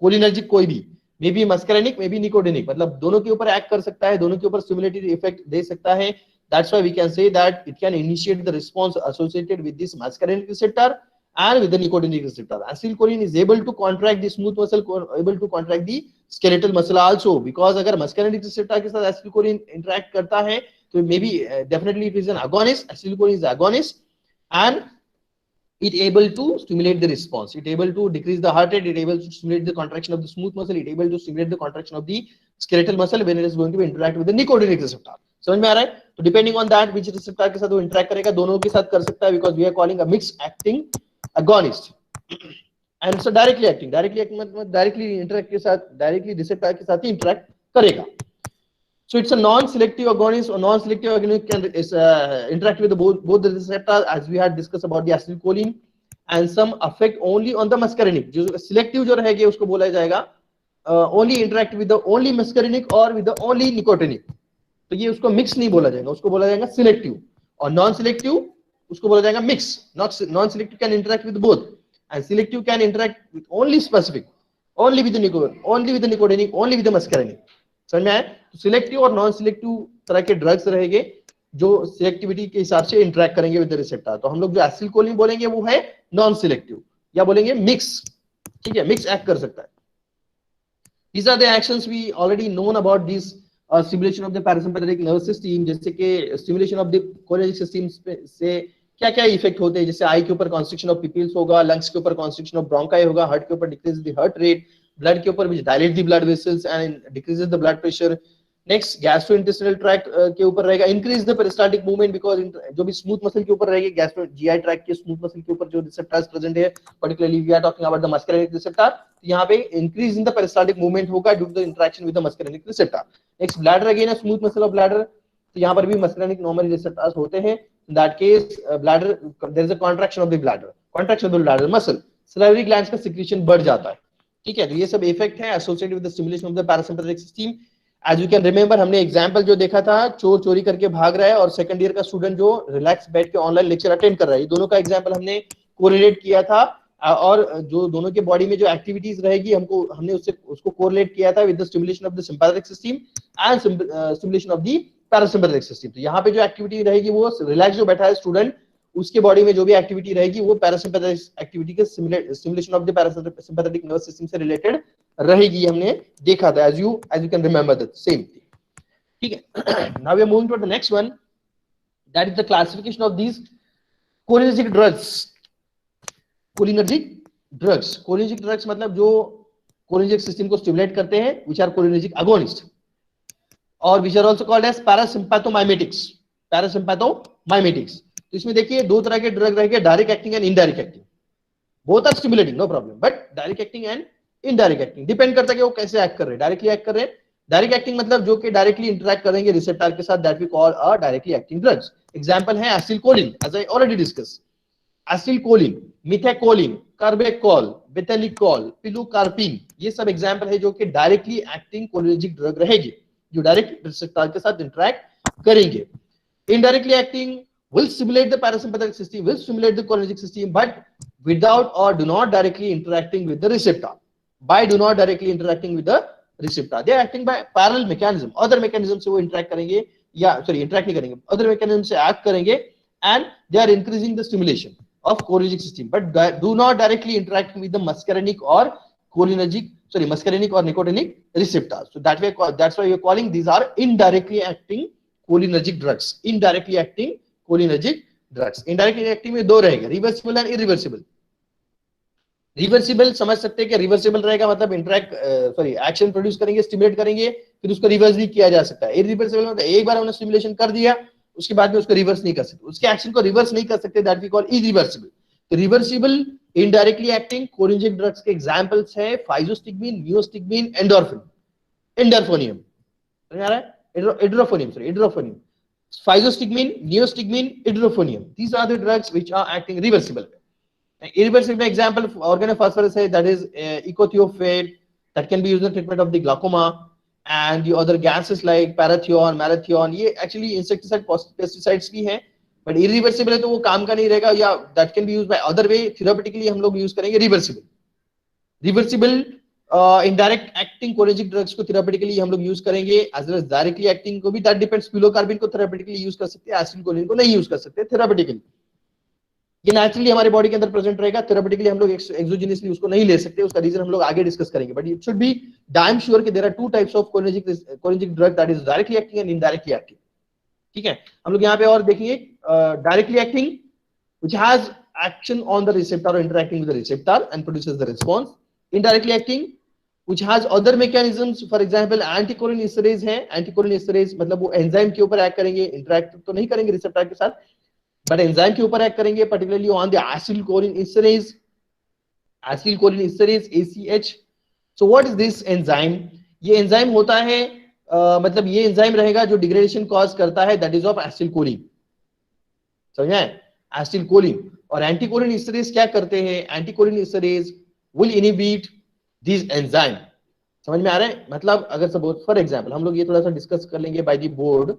कोलिनर्जिक कोई भी, may be muscarinic may be nicotinic, मतलब दोनों के ऊपर एक्ट कर सकता है, दोनों के ऊपर स्टिमुलेटरी इफेक्ट दे सकता है। That's why we can say that it can initiate the response associated with this muscarinic receptor and with the nicotinic receptor. Acetylcholine is able to contract the smooth muscle, able to contract the skeletal muscle also, because अगर muscarinic receptor के साथ acetylcholine interact करता है तो maybe definitely it is an agonist. Acetylcholine is agonist and it able to stimulate the response, it able to decrease the heart rate, it able to stimulate the contraction of the smooth muscle, it able to stimulate the contraction of the skeletal muscle when it is going to be interact with the nicotinic receptor. समझ में आ रहा है? तो depending on that which receptor के साथ वो interact करेगा, दोनों के साथ कर सकता है, because we are calling a mix acting agonist and it's directly acting. Directly acting मतलब डायरेक्टली इंटरेक्ट के साथ, डायरेक्टली रिसेप्टर के साथ ही इंटरेक्ट करेगा। So it's a non-selective agonist or non-selective agonist can interact with both the receptors, as we had discussed about the acetylcholine, and some affect only on the muscarinic. जो selective जो रहेगा उसको बोला जाएगा only interact with the only muscarinic or with the only nicotinic। तो ये उसको mix नहीं बोला जाएगा, उसको बोला जाएगा सिलेक्टिव। और नॉन सिलेक्टिव उसको बोला जाएगा mix. Non selective can interact with both and selective can interact with only specific, only with nicotinic, only with muscarinic. समझ में आया? तो सिलेक्टिव और नॉन सिलेक्टिव तरह के ड्रग्स रहेंगे जो सिलेक्टिविटी के हिसाब से इंटरेक्ट करेंगे विद द रिसेप्टर। तो हम लोग जो एसिलकोलिन बोलेंगे वो है नॉन सिलेक्टिव, या बोलेंगे मिक्स। ठीक है, मिक्स एक्ट कर सकता है। These are the actions we already known about this stimulation of the parasympathetic nervous system, जैसे कि stimulation of the cholinergic system से क्या क्या इफेक्ट होते हैं, जैसे आई के ऊपर कॉन्स्ट्रिक्शन ऑफ पिपिल्स होगा, लंग्स के ऊपर कॉन्स्ट्रिक्शन ऑफ ब्रोंकाई होगा, हार्ट के ऊपर decrease the heart rate, blood के ऊपर which dilate the blood vessels and decreases the blood pressure। Next gastrointestinal tract के ऊपर रहेगा, increase the peristaltic movement, because जो भी स्मूथ मसल के ऊपर रहेगी, गैस्ट्रो जीआई ट्रैक्ट के स्मूथ मसल के ऊपर जो रिसेप्टर्स प्रेजेंट है, particularly we are talking about the muscarinic receptor, तो यहाँ पे increase in the peristaltic movement होगा due to the interaction with the muscarinic receptor. Next bladder again है स्मूथ मसल ऑफ ब्लैडर, तो यहाँ पर भी मस्करिनिक नॉर्मल रिसेप्टर्स होते हैं। In that case bladder there is a contraction of the bladder, contraction of the bladder muscle, salivary glands का secretion बढ़ जाता है। ठीक है, तो ये सब इफेक्ट है associated with the stimulation of the parasympathetic system. As you can remember, हमने एग्जांपल जो देखा था, चोर चोरी करके भाग रहा है और सेकंड ईयर का स्टूडेंट जो रिलैक्स बैठ के ऑनलाइन लेक्चर अटेंड कर रहा है, ये दोनों का एग्जांपल हमने कोरिलेट किया था। और जो दोनों के बॉडी में जो एक्टिविटीज रहेगी हमने उसको कोरिलेट किया था with the stimulation of the sympathetic system and stimulation of the parasympathetic system. तो यहाँ पे जो एक्टिविटी रहेगी वो रिलैक्स जो बैठा है स्टूडेंट, उसके बॉडी में जो भी एक्टिविटी रहेगी वो पैरासिम्पैथेटिक एक्टिविटी के stimulation of the parasympathetic nervous system से रिलेटेड रहेगी, हमने देखा था। As you can remember that same thing. ठीक है, now we are moving to the next one, that is the classification of these cholinergic drugs. Cholinergic drugs, cholinergic drugs मतलब जो cholinergic system को स्टिमुलेट करते हैं, व्हिच आर कोलिनर्जिक अगोनिस्ट, और which are also called as parasympathomimetics. Parasympathomimetics, तो इसमें देखिए दो तरह के ड्रग रहेंगे, direct acting and indirect acting. Both are stimulating, no problem, but direct acting and indirect acting depend करता है कि वो कैसे एक्ट कर रहे हैं। डायरेक्टली एक्ट कर रहे हैं, डायरेक्ट एक्टिंग मतलब जो कि डायरेक्टली इंटरेक्ट करेंगे रिसेप्टर के साथ, that we call a directly acting drugs. Example है acetylcholine, as I already discuss. Acetylcholine, methacholine, carbachol, bethanechol, pilocarpine, ये सब एग्जांपल है जो कि डायरेक्टली एक्टिंग कोलिनर्जिक ड्रग रहेगी, जो डायरेक्ट रिसेप्टर के साथ इंटरेक्ट करेंगे। Indirectly acting will stimulate the parasympathetic system, will stimulate the cholinergic system, but without or do not directly interacting with the receptor. By do not directly interacting with the receptor, they are acting by parallel mechanism. Other mechanism से वो interact करेंगे, या sorry interact नहीं करेंगे, other mechanism से act करेंगे, and they are increasing the stimulation of cholinergic system, but do not directly interact with the muscarinic or cholinergic, sorry muscarinic or nicotinic receptors. So that's why we are calling these are indirectly acting cholinergic drugs. Indirectly acting cholinergic drugs, indirectly acting में दो रहेंगे, reversible and irreversible. Reversible समझ सकते हैं कि reversible रहेगा मतलब action produce करेंगे, स्टिमुलेट करेंगे, फिर उसको रिवर्स भी किया जा सकता है। इरिवर्सिबल मतलब एक बार हमने स्टिमुलेशन कर दिया, उसके बाद में उसको रिवर्स नहीं कर सकते, उसके एक्शन को रिवर्स नहीं कर सकते, दैट वी कॉल इरिवर्सिबल। तो reversible indirectly acting cholinergic drugs के एग्जांपल्स है फाइजोस्टिग्मिन, नियोस्टिग्मिन, एंडोर्फिन, एंडोर्फोनियम, समझ आ रहा है? Idurofonium, physostigmine, neostigmine, idurofonium. These are the drugs which are acting reversible. Irreversible example of organophosphorus है, that is ecothiophyll, that can be used in the treatment of the glaucoma. and the other gases like parathion, malathion, ये actually insecticide pesticides भी हैं, but irreversible है तो वो काम का नहीं रहेगा, या that can be used by other way. Therapeutically हम लोग यूज करेंगे reversible indirect acting cholinergic drugs को therapeutically हम लोग यूज करेंगे, as well as directly acting को भी, that depends. पिलोकार्बिन को therapeutically यूज कर सकते हैं, एसिटिलकोलिन को नहीं यूज कर सकते therapeutically. ये नेचुरली हमारे बॉडी के अंदर प्रेजेंट रहेगा, थेरापेटिकली हम लोग एक्सोजेनियसली उसको नहीं ले सकते, उसका रीजन हम लोग आगे डिस्कस करेंगे. But it should be damn sure कि there are two types of cholinergic drug, that is directly acting and indirectly acting. ठीक है, हम लोग यहाँ पे और देखेंगे directly acting which has action on the receptor और interacting with the receptor and produces the response. Indirectly acting which has other mechanisms, for example anticholinesterase है. एंटीकोलिनेस्टरेज मतलब वो एंजाइम के ऊपर एक्ट करेंगे, इंटरैक्ट तो नहीं करेंगे रिसेप्टर के साथ, बट एंजाइम के ऊपर एक्ट करेंगे, particularly on the acetylcholinesterase ACH. So what is this enzyme? ये एंजाइम होता है मतलब ये एंजाइम रहेगा जो डिग्रेडेशन कॉज करता है, दैट इज ऑफ एसिटिलकोलिन. समझा है, एसिटिलकोलिन. और एंटीकोलिनेस्टरेज क्या करते हैं, एंटीकोलिनेस्टरेज will inhibit these enzyme. समझ में आ रहा है, मतलब अगर सपोज फॉर एग्जांपल हम लोग ये थोड़ा सा डिस्कस कर लेंगे by the board,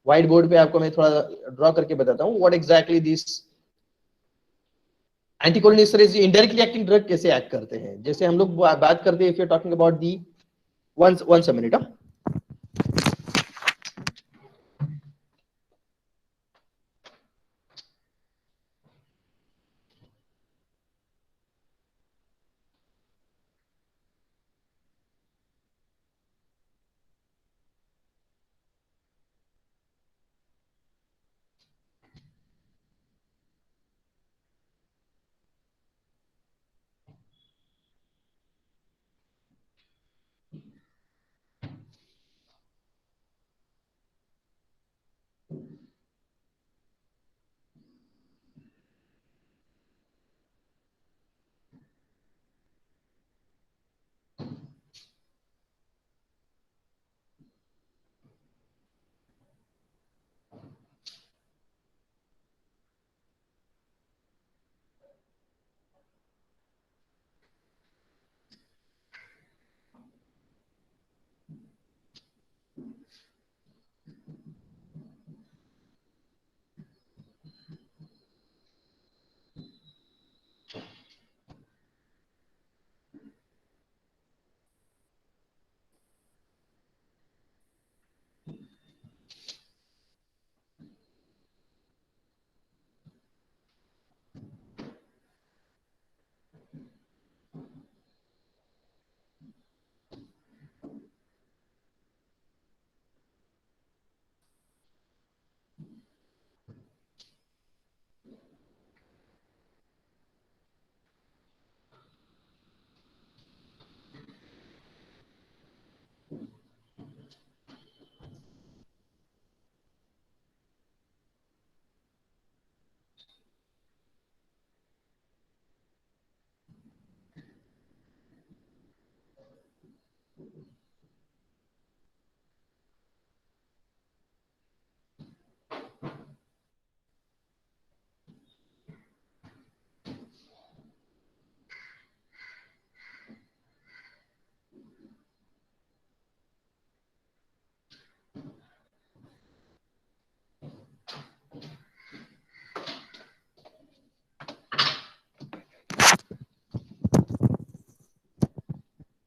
white board पे आपको मैं थोड़ा ड्रॉ करके बताता हूँ what exactly this anticholinesterase indirectly acting drug कैसे एक्ट करते हैं. जैसे हम लोग बात करते हैं, if you are talking about the once a minute.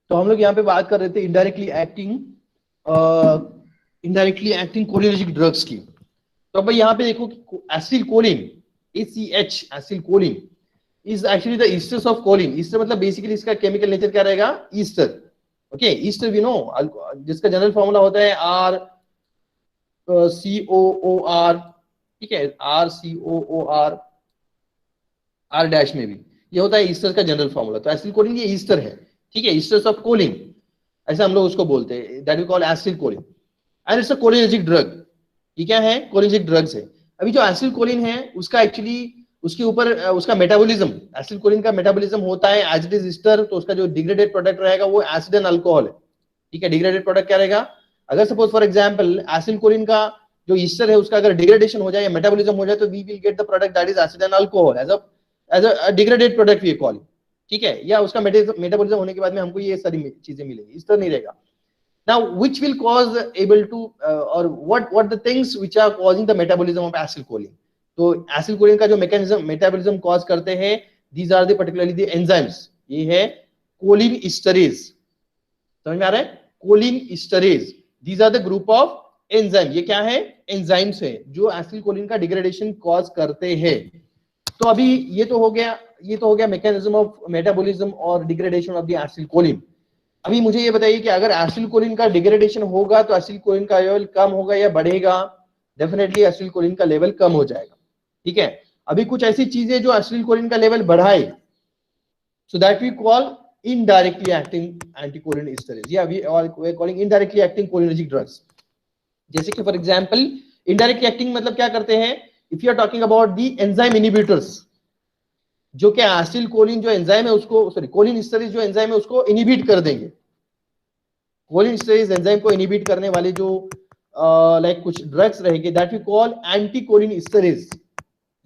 तो हम लोग यहाँ पे बात कर रहे थे इनडायरेक्टली एक्टिंग कोलिनर्जिक ड्रग्स की. तो भाई यहाँ पे देखो कि acetylcholine ACH acetylcholine is actually the esters of choline. Ester मतलब बेसिकली इसका केमिकल नेचर क्या रहेगा, ester. Okay, ester we know जिसका जनरल फॉर्मूला होता है RCOOR. ठीक है, RCOOR R डैश में भी ये होता है ईस्टर का जनरल फॉर्मूला. तो एसिटिलकोलिन ये ईस्टर है. ठीक है, ईस्टर्स ऑफ कोलिन ऐसा हम लोग उसको बोलते हैं, that we call acetylcholine and it's a cholinergic drug. ये क्या है, कोलिनर्जिक ड्रग्स है. अभी जो एसिटिलकोलिन है उसका एक्चुअली उसके ऊपर उसका मेटाबॉलिज्म, एसिटिलकोलिन का मेटाबॉलिज्म होता है एज इट इज ईस्टर. तो उसका जो डिग्रेडेड प्रोडक्ट रहेगा वो एसिड एंड अल्कोहल है. ठीक है, डिग्रेडेड प्रोडक्ट क्या रहेगा, अगर सपोज फॉर एग्जांपल एसिटिलकोलिन का जो ईस्टर है उसका अगर डिग्रेडेशन हो जाए या मेटाबॉलिज्म हो जाए तो we will get the product that is acid and alcohol as a degraded product we call. ठीक है, या उसका मेटाबॉलिज्म होने के बाद में हमको ये सारी चीजें मिलेंगी, ईस्टर नहीं रहेगा. Now, which will cause able to or what the things which are causing the metabolism of acetylcholine? तो acetylcholine का जो metabolism cause करते हैं, these are the particularly the enzymes. ये है choline esterase. समझ में आ रहा है? choline esterase. These are the group of enzyme. ये क्या है? enzymes है जो acetylcholine का degradation cause करते हैं. तो अभी ये तो हो गया mechanism of metabolism और degradation of the acetylcholine. अभी मुझे ये बताइए कि अगर एसिलकोलिन का डिग्रेडेशन होगा तो एसिलकोलिन का लेवल कम होगा या बढ़ेगा? डेफिनेटली एसिलकोलिन का लेवल कम हो जाएगा. ठीक है. अभी कुछ ऐसी चीजें जो एसिलकोलिन का लेवल बढ़ाए, so that we call indirectly acting anticholinesterase, या we are calling indirectly acting cholinergic drugs. जैसे कि फॉर एग्जांपल इनडायरेक्टली एक्टिंग मतलब क्या करते हैं? If you are talking about the enzyme inhibitors, जो कि एसिलकोलिन जो एंजाइम है उसको, सॉरी कोलिन एस्टरेज जो एंजाइम है उसको इनहिबिट कर देंगे. कोलिन एस्टरेज एंजाइम को इनहिबिट करने वाले जो लाइक कुछ ड्रग्स रहेंगे, that we call anticholinesterase.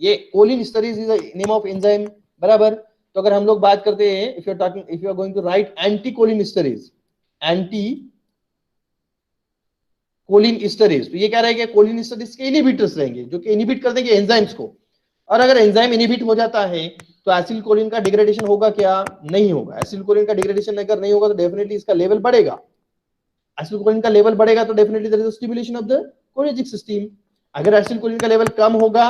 ये cholinesterase is the name of enzyme, बराबर. तो अगर हम लोग बात करते हैं, if you are going to write एंटीकोलिन esterase, anti Colin esterase, तो ये क्या रहेगा? कोलिन एस्टरेज के इनहिबिटर्स रहेंगे जो कि इनहिबिट कर देंगे एंजाइम्स को. और अगर एंजाइम इनहिबिट हो जाता है तो एसिलकोलिन का डिग्रेडेशन होगा क्या? नहीं होगा. एसिलकोलिन का डिग्रेडेशन अगर नहीं होगा तो डेफिनेटली इसका लेवल बढ़ेगा. एसिलकोलिन का लेवल बढ़ेगा तो definitely there is a stimulation of the cholinergic system. अगर एसिलकोलिन का लेवल कम होगा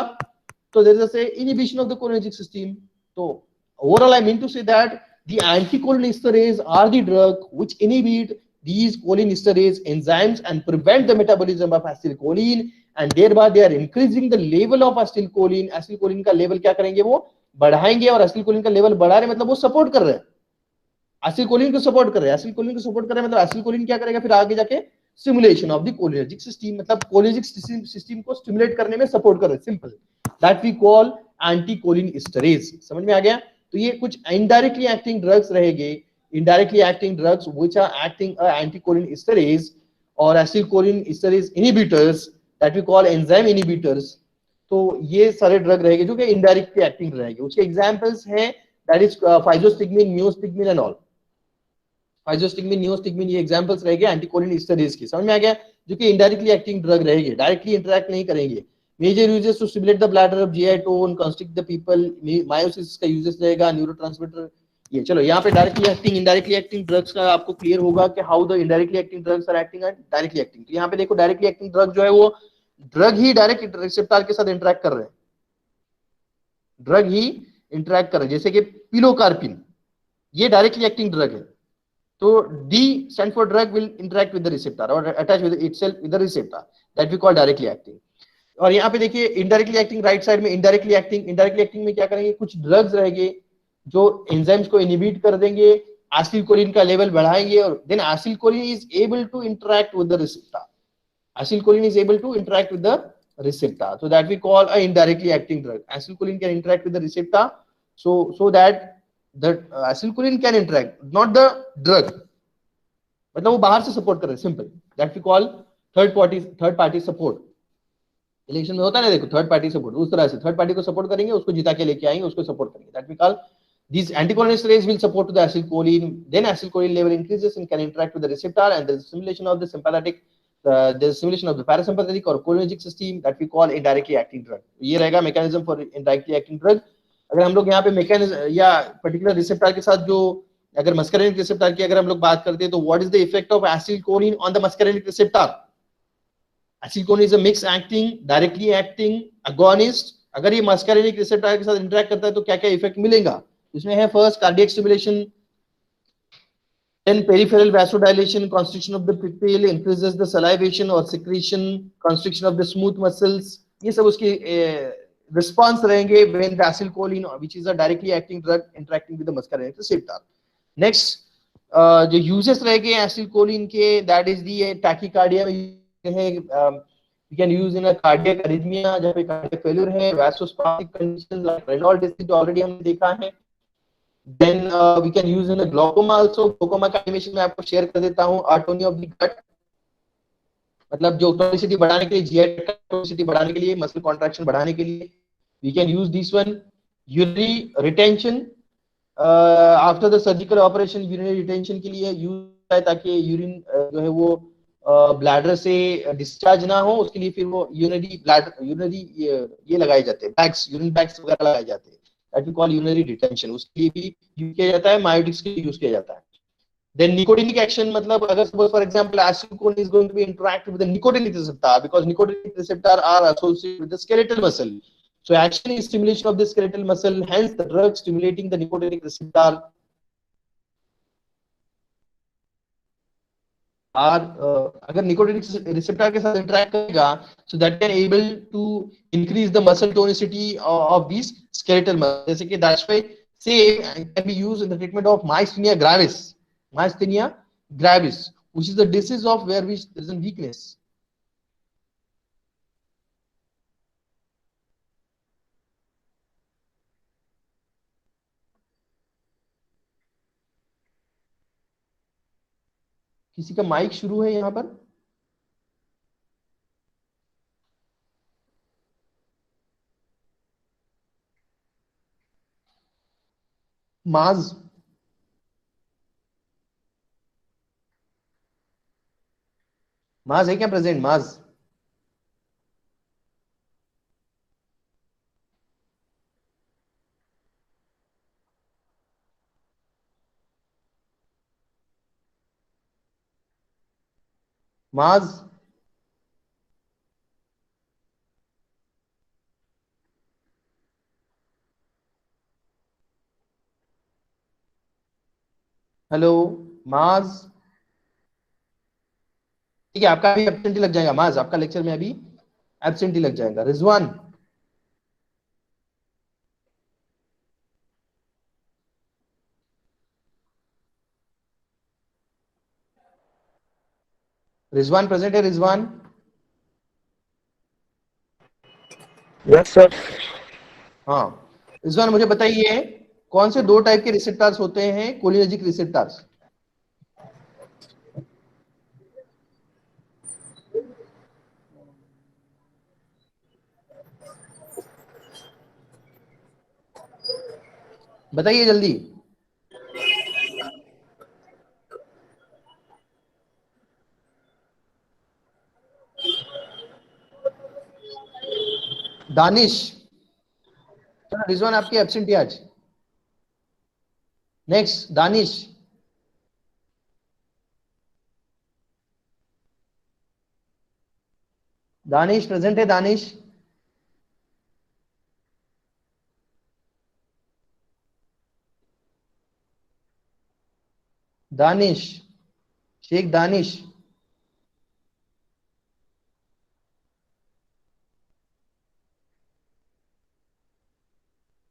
तो there is a inhibition of the cholinergic system. तो overall I mean to say that the anticholinesterase are the drug which inhibit these choline esterase enzymes and prevent the metabolism of acetylcholine, and thereby they are increasing the level of acetylcholine. acetylcholine का level क्या करेंगे? वो बढ़ाएंगे. और acetylcholine का level बढ़ा रहे मतलब वो सपोर्ट कर रहे हैं, acetylcholine को सपोर्ट कर रहे हैं. acetylcholine को सपोर्ट कर रहे हैं मतलब acetylcholine क्या करेगा फिर आगे जाके? Stimulation of the cholinergic system, मतलब कोलिनर्जिक सिस्टम को स्टिमुलेट करने में सपोर्ट कर रहे हैं. Simple, that we call anticholinesterase. समझ में आ गया? तो ये कुछ इनडायरेक्टली एक्टिंग ड्रग्स रहेंगे, indirectly acting drugs which are acting anticholine esterase or acetylcholine esterase inhibitors that we call enzyme inhibitors. तो ये सारे ड्रग रहेंगे जो कि इनडायरेक्टली एक्टिंग रहेंगे. उसके एग्जांपल्स हैं that is physostigmine, neostigmine and all. Physostigmine, neostigmine ये एग्जांपल्स रहेंगे एंटीकोलिन एस्टरेज की. समझ में आ गया? जो कि इनडायरेक्टली एक्टिंग ड्रग रहेंगे, डायरेक्टली इंटरैक्ट नहीं करेंगे. Major uses to stimulate the bladder of GI tone, constrict the pupil, miosis का यूजेस रहेगा, न्यूरोट्रांसमीटर. ये चलो यहाँ पे directly acting indirectly acting drugs का आपको क्लियर होगा कि how the indirectly acting drugs are acting and directly acting. तो यहाँ पे देखो डायरेक्टली एक्टिंग ड्रग जो है वो ड्रग ही डायरेक्ट रिसेप्टर के साथ इंटरेक्ट कर रहे हैं, ड्रग ही इंटरेक्ट कर रहे हैं. जैसे कि पिलोकार्पिन, ये डायरेक्टली एक्टिंग ड्रग है. तो D stand for drug will interact with the receptor और attach with itself with the receptor, that we call directly acting. और यहाँ पे देखिए इनडायरेक्टली एक्टिंग राइट साइड में इनडायरेक्टली एक्टिंग में क्या करेंगे? कुछ ड्रग्स रहेंगे जो एंजाइम्स को इनहिबिट कर देंगे, एसिलकोलिन का लेवल बढ़ाएंगे और then acetylcholine is able to interact with the receptor. Acetylcholine is able to interact with the receptor, so that we call a indirectly acting drug. Acetylcholine can interact with the receptor, so that the acetylcholine can interact, not the drug. मतलब वो बाहर से support कर रहे हैं, simple. That we call third party support. Election में होता है ना, देखो थर्ड पार्टी सपोर्ट, उस तरह से थर्ड पार्टी को सपोर्ट करेंगे, उसको जिता के लेके आएंगे, उसको सपोर्ट करेंगे. That we call these anticholinesterase will support to the acetylcholine, then acetylcholine level increases and can interact with the receptor, and there is stimulation of the sympathetic, there is stimulation of the parasympathetic or cholinergic system that we call indirectly acting drug. ये रहेगा mechanism for indirectly acting drug. अगर हम लोग यहाँ पे mechanism या particular receptor के साथ जो अगर muscarinic receptor की अगर हम लोग बात करते हैं तो what is the effect of acetylcholine on the muscarinic receptor? Acetylcholine is a mixed acting, directly acting agonist. अगर ये muscarinic receptor के साथ interact करता है तो क्या-क्या effect मिलेगा? इसमें है first cardiac stimulation, then peripheral vasodilation, constriction of the pupil, increases the salivation or secretion, constriction of the smooth muscles. ये सब उसके response रहेंगे when the acetylcholine, which is a directly acting drug, interacting with the muscarinic receptor. Next जो uses रहेंगे acetylcholine के, that is the tachycardia है, we can use in a cardiac arrhythmia जहाँ पे cardiac failure है, vasospastic conditions like Raynaud disease जो already हमने देखा है. Then we can use in a glaucoma also. glaucoma का एनिमेशन मैं आपको शेयर कर देता हूँ. atony of the gut, मतलब जो टोनिसिटी बढ़ाने के लिए, जीआई टोनिसिटी बढ़ाने के लिए, मसल कॉन्ट्रैक्शन बढ़ाने के लिए we can use this one. urinary retention, after the surgical operation urinary retention के लिए use होता है ताकि यूरिन जो है वो ब्लैडर से डिस्चार्ज ना हो, उसके लिए फिर वो यूरिनरी ब्लैडर यूरिनरी ये लगाए जाते हैं, बैग्स, यूरिन बैग्स वगैरह लगाए जाते हैं, that we call urinary detention, उसके लिए भी यूज किया जाता है, मायोटिक्स के लिए यूज किया जाता है। Then nicotinic action, मतलब अगर suppose for example acetylcholine is going to be interact with the nicotinic receptor, because nicotinic receptor are associated with the skeletal muscle. So action is stimulation of the skeletal muscle, hence the drug stimulating the nicotinic receptor are अगर nicotinic receptor के साथ interact करेगा, so that can able to increase the muscle tonicity of these skeletal muscle. जैसे कि that's why same can be used in the treatment of myasthenia gravis. Myasthenia gravis, which is the disease of where which there is a weakness. किसी का mic शुरू है यहाँ पर? माज, माज है क्या प्रेजेंट? माज, माज, हेलो माज, ठीक है, आपका भी एब्सेंट ही लग जाएगा माज, आपका लेक्चर में अभी एब्सेंट ही लग जाएगा। रिजवान, रिजवान प्रेजेंट है? Rizwan, Yes, sir. हाँ, रिजवान मुझे बताइए कौन से दो टाइप के रिसेप्टर्स होते हैं कोलिनर्जिक रिसेप्टर्स? बताइए जल्दी। दानिश, चलो रिजवान आपकी एब्सेंट है आज। नेक्स्ट दानिश, दानिश प्रेजेंट है? Danish, Danish, Sheikh Danish,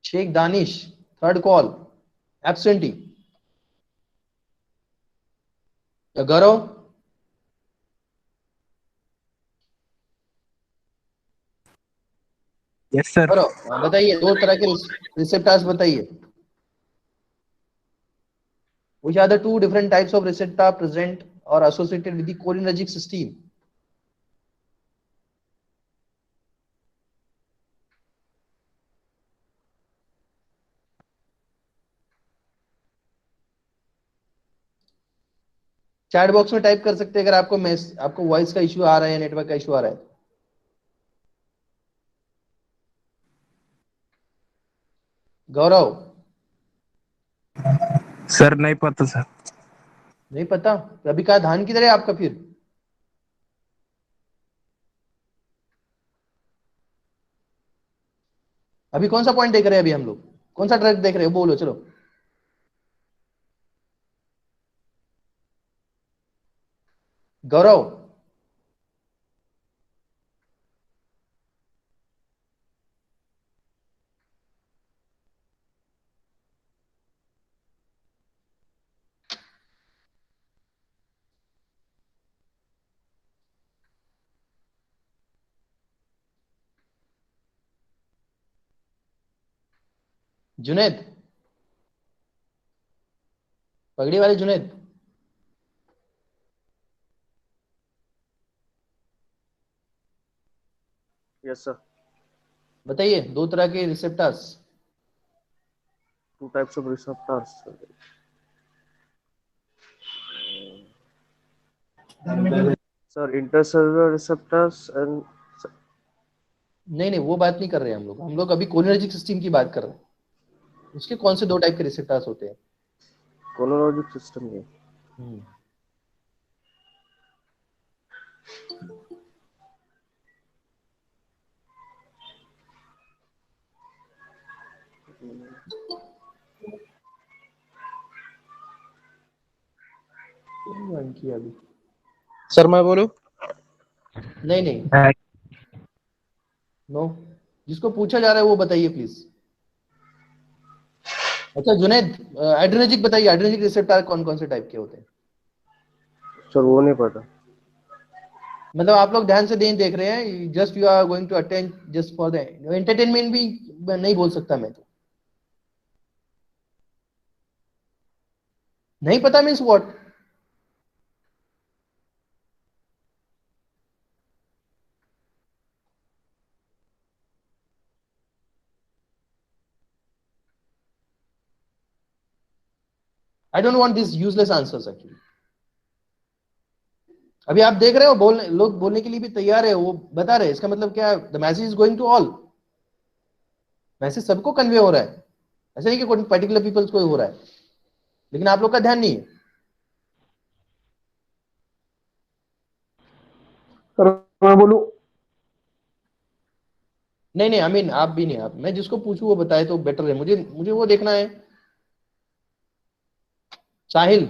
Sheikh Danish, third call, absentee. Gaurav, Yes, sir. Gaurav बताइए दो तरह के रिसेप्टर्स बताइए। Which are the two different types of receptor present or associated with the cholinergic system? Chat box में टाइप कर सकते हैं अगर आपको आपको वॉइस का इश्यू आ रहा है, नेटवर्क का इश्यू आ रहा है। गौरव, सर नहीं पता सर। नहीं पता? तो अभी कहा धान किधर है आपका फिर? अभी कौन सा पॉइंट देख रहे हैं? अभी हम लोग कौन सा ड्रग देख रहे हो? बोलो चलो। गौरव, जुनेद, पगड़ी वाले जुनेद, Yes, sir. बताइए दो तरह के receptors. Two types of receptors. Sir, intercellular receptors and नहीं नहीं, वो बात नहीं कर रहे हैं हम लोग अभी कोलिनर्जिक सिस्टम की बात कर रहे हैं। उसके कौन से 2 टाइप के रिसेप्टर्स होते हैं? cholinergic system में। हम्म, कौन run किया अभी? सर मैं बोलूं? नहीं नहीं, नो, जिसको पूछा जा रहा है वो बताइए प्लीज। अच्छा जुनैद, एड्रेनर्जिक बताइए, एड्रेनर्जिक रिसेप्टर कौन कौन से टाइप के होते हैं? सर वो नहीं पता। मतलब आप लोग ध्यान से नहीं देख रहे हैं, just you are going to attend just for the entertainment भी नहीं बोल सकता मैं तो। नहीं पता means what? I don't want this useless answers actually. अभी आप देख रहे हो, लोग बोलने के लिए भी तैयार है, वो बता रहे हैं, इसका मतलब क्या? The message is going to all, message सबको कन्वे हो रहा है, ऐसा नहीं कि कोई पर्टिकुलर पीपल्स को हो रहा है, लेकिन आप लोग का ध्यान नहीं है। सर मैं बोलूं? नहीं नहीं, आई मीन आप भी नहीं, आप, मैं जिसको पूछूं वो बताए तो बेटर है, मुझे मुझे वो देखना है। साहिल,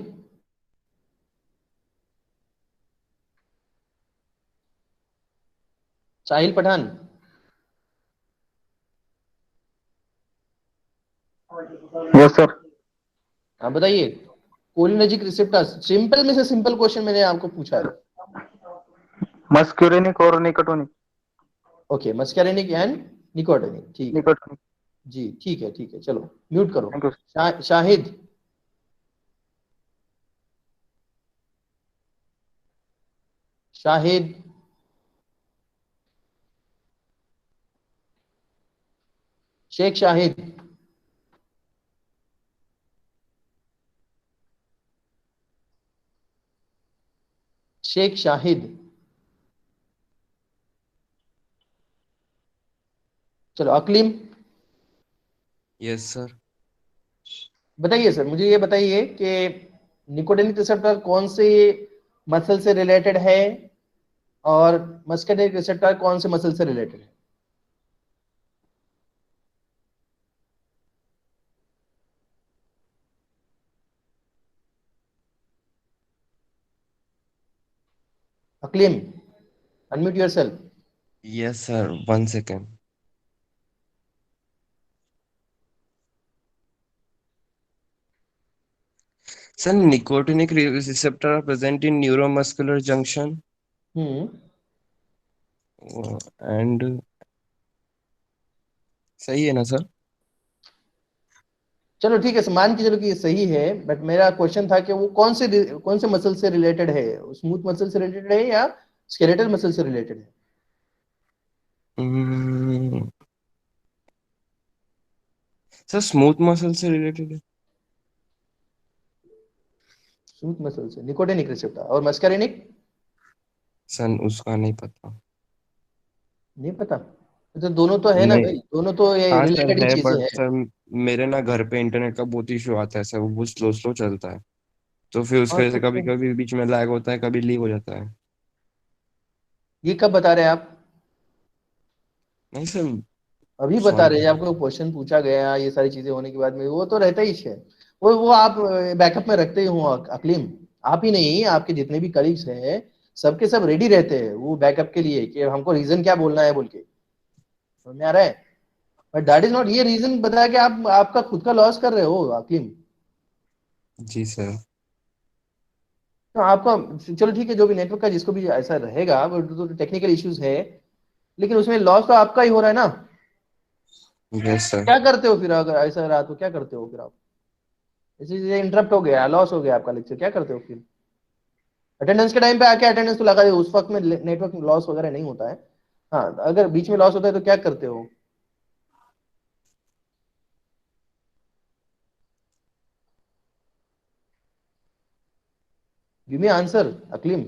साहिल पठान, यस सर। आप बताइए। कोलिनर्जिक रिसेप्टर्स, सिंपल में से सिंपल क्वेश्चन मैंने आपको पूछा है। मस्क्यूरिनिक और nicotinic. Okay, muscarinic and nicotinic, ठीक है निकोटोनिक। जी, ठीक है, चलो म्यूट करो। Thank you. शाहिद, शाहिद, शेख शाहिद, शेख शाहिद, चलो अकलीम, यस सर। बताइए सर, मुझे ये बताइए कि निकोटिनिक रिसेप्टर कौन से मसल से रिलेटेड है और मस्कुलिनिक रिसेप्टर कौन से मसल से रिलेटेड है? Aqleem, unmute yourself. Yes sir, 1 second. Sir nicotinic receptor are present in neuromuscular junction hmm, and सही है ना सर? चलो ठीक है, मान के चलो कि ये सही है, बट मेरा क्वेश्चन था कि वो कौन से मसल से रिलेटेड है, स्मूथ मसल से रिलेटेड है या स्केलेटल मसल से रिलेटेड है? Hmm, सर स्मूथ मसल से रिलेटेड है। स्मूथ मसल से निकोटिनिक रिसेप्टर, और मस्कैरिनिक सर उसका नहीं पता। नहीं पता? तो दोनों तो है ना नहीं। भाई, दोनों तो ये हाँ सर रिलेटेड ही है, चीजें बट हैं। सर मेरे ना घर पे इंटरनेट का बहुत इशू आता है सर, वो बहुत स्लो स्लो चलता है, तो फिर उसकी हाँ वजह तो से कभी फिर कभी बीच में लैग होता है, कभी लीव हो जाता है। ये कब बता रहे हैं आप? नहीं सर। अभी बता सॉरी रहे हैं, सर। आपको क्वेश्चन पूछा गया, ये सारी चीजें होने के बाद में वो तो रहता ही है। वो आप बैकअप में रखते ही हो अकलीम, आप ही नहीं, आपके जितने भी कलीग्स हैं सबके सब रेडी रहते हैं वो बैकअप के लिए कि हमको रीजन क्या बोलना है बोल के, समझ में आ रहा है? बट दैट इज नॉट ये रीजन बता के आप आपका खुद का लॉस कर रहे हो अकलीम। जी सर। तो आपका, चलो ठीक है, जो भी नेटवर्क का जिसको भी ऐसा रहेगा वो तो टेक्निकल इश्यूज है, लेकिन उसमें लॉस तो आपका ही हो रहा है ना। Yes sir. क्या करते हो फिर अगर ऐसा रहा तो क्या करते हो फिर आप? इसी चीजें इंटरप्ट हो गया, लॉस हो गया आपका लेक्चर, क्या करते हो फिर? अटेंडेंस के टाइम पे आके अटेंडेंस तो लगा दे, उस वक्त में नेटवर्क लॉस वगैरह नहीं होता है। हाँ, अगर बीच में लॉस होता है तो क्या करते हो? Give me answer Aqleem.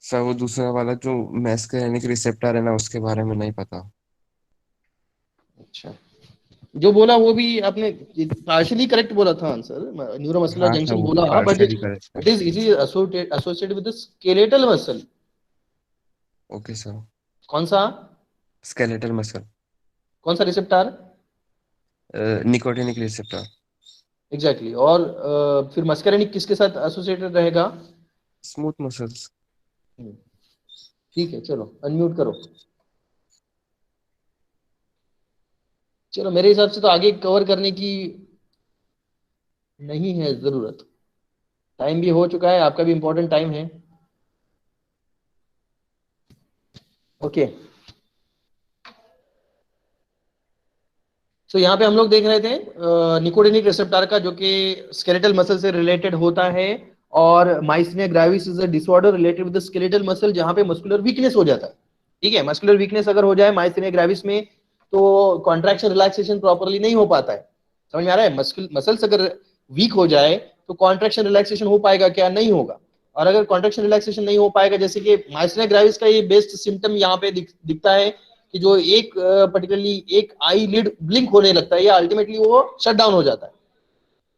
सर वो दूसरा वाला जो मैस्केरेनिक रिसेप्टर है ना, उसके बारे में नहीं पता। अच्छा, जो बोला वो भी आपने पार्शियली करेक्ट बोला था आंसर, न्यूरोमस्कुलर हाँ सर, जंक्शन वो बोला, बट पार्शियली करेक्ट है। It is associated with the skeletal muscle. Okay sir. कौन सा, स्केलेटल मसल, कौन सा रिसेप्टर? Nicotinic receptor. एग्जैक्टली, और फिर मस्करेनिक किसके साथ एसोसिएटेड रहेगा? Smooth muscles. ठीक है, चलो अनम्यूट करो। चलो मेरे हिसाब से तो आगे कवर करने की नहीं है जरूरत, टाइम भी हो चुका है, आपका भी इंपॉर्टेंट टाइम है। ओके, तो यहाँ पे हम लोग देख रहे थे निकोटिनिक रिसेप्टर का, जो कि स्केलेटल मसल से रिलेटेड होता है, और myasthenia gravis is a disorder related with the skeletal muscle, जहाँ पे मस्कुलर वीकनेस हो जाता है। ठीक है, मस्कुलर वीकनेस अगर हो जाए माइस्थेनिया ग्रेविस में, तो कॉन्ट्रैक्शन रिलैक्सेशन प्रॉपरली नहीं हो पाता है। समझ में आ रहा है? मसल्स अगर वीक हो जाए तो कॉन्ट्रैक्शन रिलैक्सेशन हो पाएगा क्या? नहीं होगा। और अगर कॉन्ट्रैक्शन रिलैक्सेशन नहीं हो पाएगा, जैसे कि माइस्थेनिया ग्रेविस का ये बेस्ट सिम्टम यहाँ पे दिखता है कि जो एक पर्टिकुलरली एक आई लिड ब्लिंक होने लगता है, या अल्टीमेटली वो शट डाउन हो जाता है,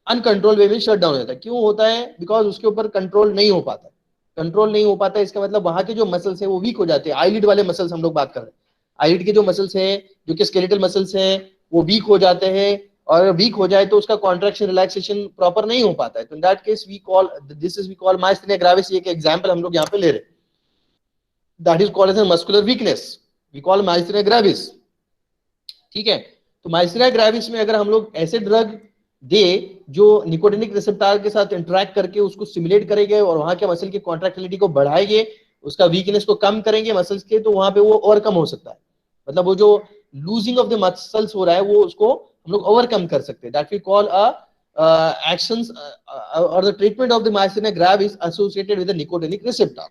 अनकंट्रोल वे में शट डाउन हो जाता है। क्यों होता है? बिकॉज उसके ऊपर कंट्रोल नहीं हो पाता है। कंट्रोल नहीं हो पाता है, इसका मतलब वहां के जो मसल्स है वो वीक हो जाते हैं। आईलिड वाले मसल्स हम लोग बात कर रहे हैं, आईलिड के जो मसल्स हैं, जो कि स्केलेटल मसल्स हैं, वो वीक हो जाते हैं, और वीक हो जाए तो उसका कॉन्ट्रैक्शन रिलैक्सेशन प्रॉपर नहीं हो पाता है। तो in that case we call this is we call myasthenia gravis. एक एग्जांपल हम लोग यहाँ पे ले रहे हैं, that is called as muscular weakness, we call myasthenia gravis. ठीक है, तो माइस्थेनिया ग्रेविस में अगर हम लोग ऐसे ड्रग दे जो निकोटिनिक रिसेप्टर के साथ इंटरेक्ट करके उसको स्टिमुलेट करेंगे और वहां के मसल की कॉन्ट्रैक्टिलिटी को बढ़ाएंगे, उसका वीकनेस को कम करेंगे मसल्स के, तो वहां पे वो ओवरकम हो सकता है। मतलब वो जो लूजिंग ऑफ द मसल्स हो रहा है वो उसको हम लोग ओवरकम कर सकते हैं। That we call a actions और the treatment of the myasthenia gravis associated with the nicotinic receptor.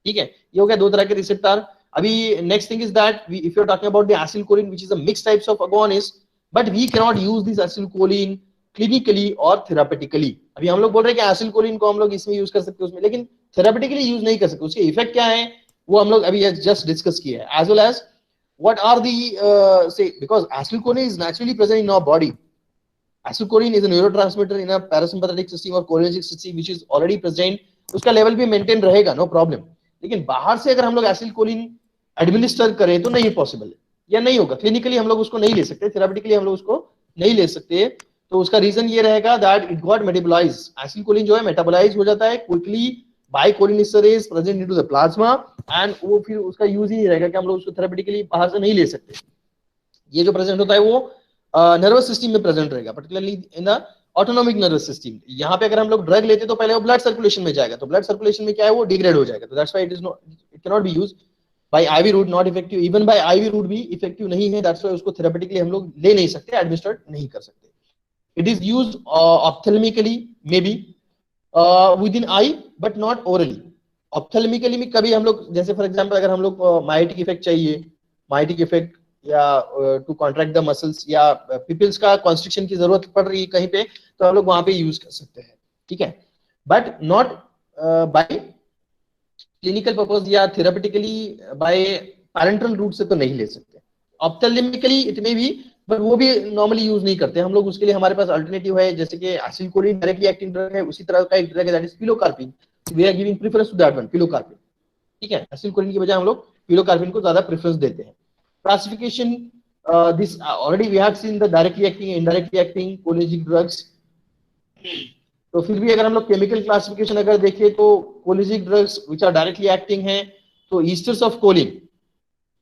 ठीक है, ये हो गया दो तरह के रिसेप्टर। अभी next thing is that if you are talking about the acetylcholine which is a mixed types of agonist, but we can not use this acetylcholine clinically और थेरापेटिकली। अभी हम लोग बोल रहे हैं कि एसिलकोलिन को हम लोग इसमें यूज कर सकते हैं उसमें, लेकिन थेरापेटिकली यूज नहीं कर सकते। उसके इफेक्ट क्या है वो हम लोग अभी जस्ट डिस्कस किए हैं, as well as what are the say, because acetylcholine is naturally present in our body. Acetylcholine is a neurotransmitter in a parasympathetic system or cholinergic system which is already present. उसका level भी maintain रहेगा, no problem. लेकिन बाहर से अगर हम लोग एसिलकोलिन administer करें तो नहीं पॉसिबल है, या नहीं होगा। क्लिनिकली हम लोग उसको नहीं ले सकते, थेरापेटिकली हम लोग उसको नहीं ले सकते। तो उसका रीजन ये रहेगा that it got metabolize. Acetylcholine जो है मेटाबोलाइज हो जाता है quickly by cholinesterase present into the plasma, and वो फिर उसका यूज ही नहीं रहेगा कि हम लोग उसको थेरापेटिकली बाहर से नहीं ले सकते। ये जो प्रेजेंट होता है वो नर्वस सिस्टम में प्रेजेंट रहेगा, particularly in the autonomic nervous system. यहाँ पे अगर हम लोग ड्रग लेते तो पहले वो ब्लड सर्कुलेशन में जाएगा, तो ब्लड सर्कुलेशन में क्या है वो डिग्रेड हो जाएगा। तो that's why it is not, it can not be used by IV route, not effective. Even bye IV route भी इफेक्टिव नहीं है, दैट्स व्हाई उसको थेरापेटिकली हम लोग ले नहीं सकते, एडमिनिस्ट्रेट नहीं कर सकते। It is used ophthalmically may be within eye but not orally. Ophthalmically में कभी हम लोग, जैसे फॉर एग्जांपल अगर हम लोग माइटिक इफेक्ट चाहिए, माइटिक इफेक्ट या टू कॉन्ट्रैक्ट द मसल्स, या पिपल्स का कॉन्स्ट्रिक्शन की जरूरत पड़ रही है कहीं पे, तो हम लोग वहां पे यूज कर सकते हैं। ठीक है, but not by clinical purpose या थेरापेटिकली बाय पैरेंटल रूट से तो नहीं ले सकते। Ophthalmically it may be, but वो भी नॉर्मली यूज नहीं करते हम लोग। उसके लिए हमारे पास अल्टरनेटिव है, जैसे कि एसिलकोलिन डायरेक्टली एक्टिंग ड्रग है, उसी तरह का एक ड्रग है that is pilocarpine. We are giving preference to that one, pilocarpine. ठीक है, एसिलकोलिन की बजाय हम लोग पिलोकार्पिन को ज्यादा प्रेफरेंस देते हैं। Classification, this already we have seen the directly acting, indirectly acting cholinergic drugs. तो फिर भी अगर हम लोग केमिकल क्लासिफिकेशन अगर देखें तो cholinergic drugs which are directly acting हैं, तो esters of choline,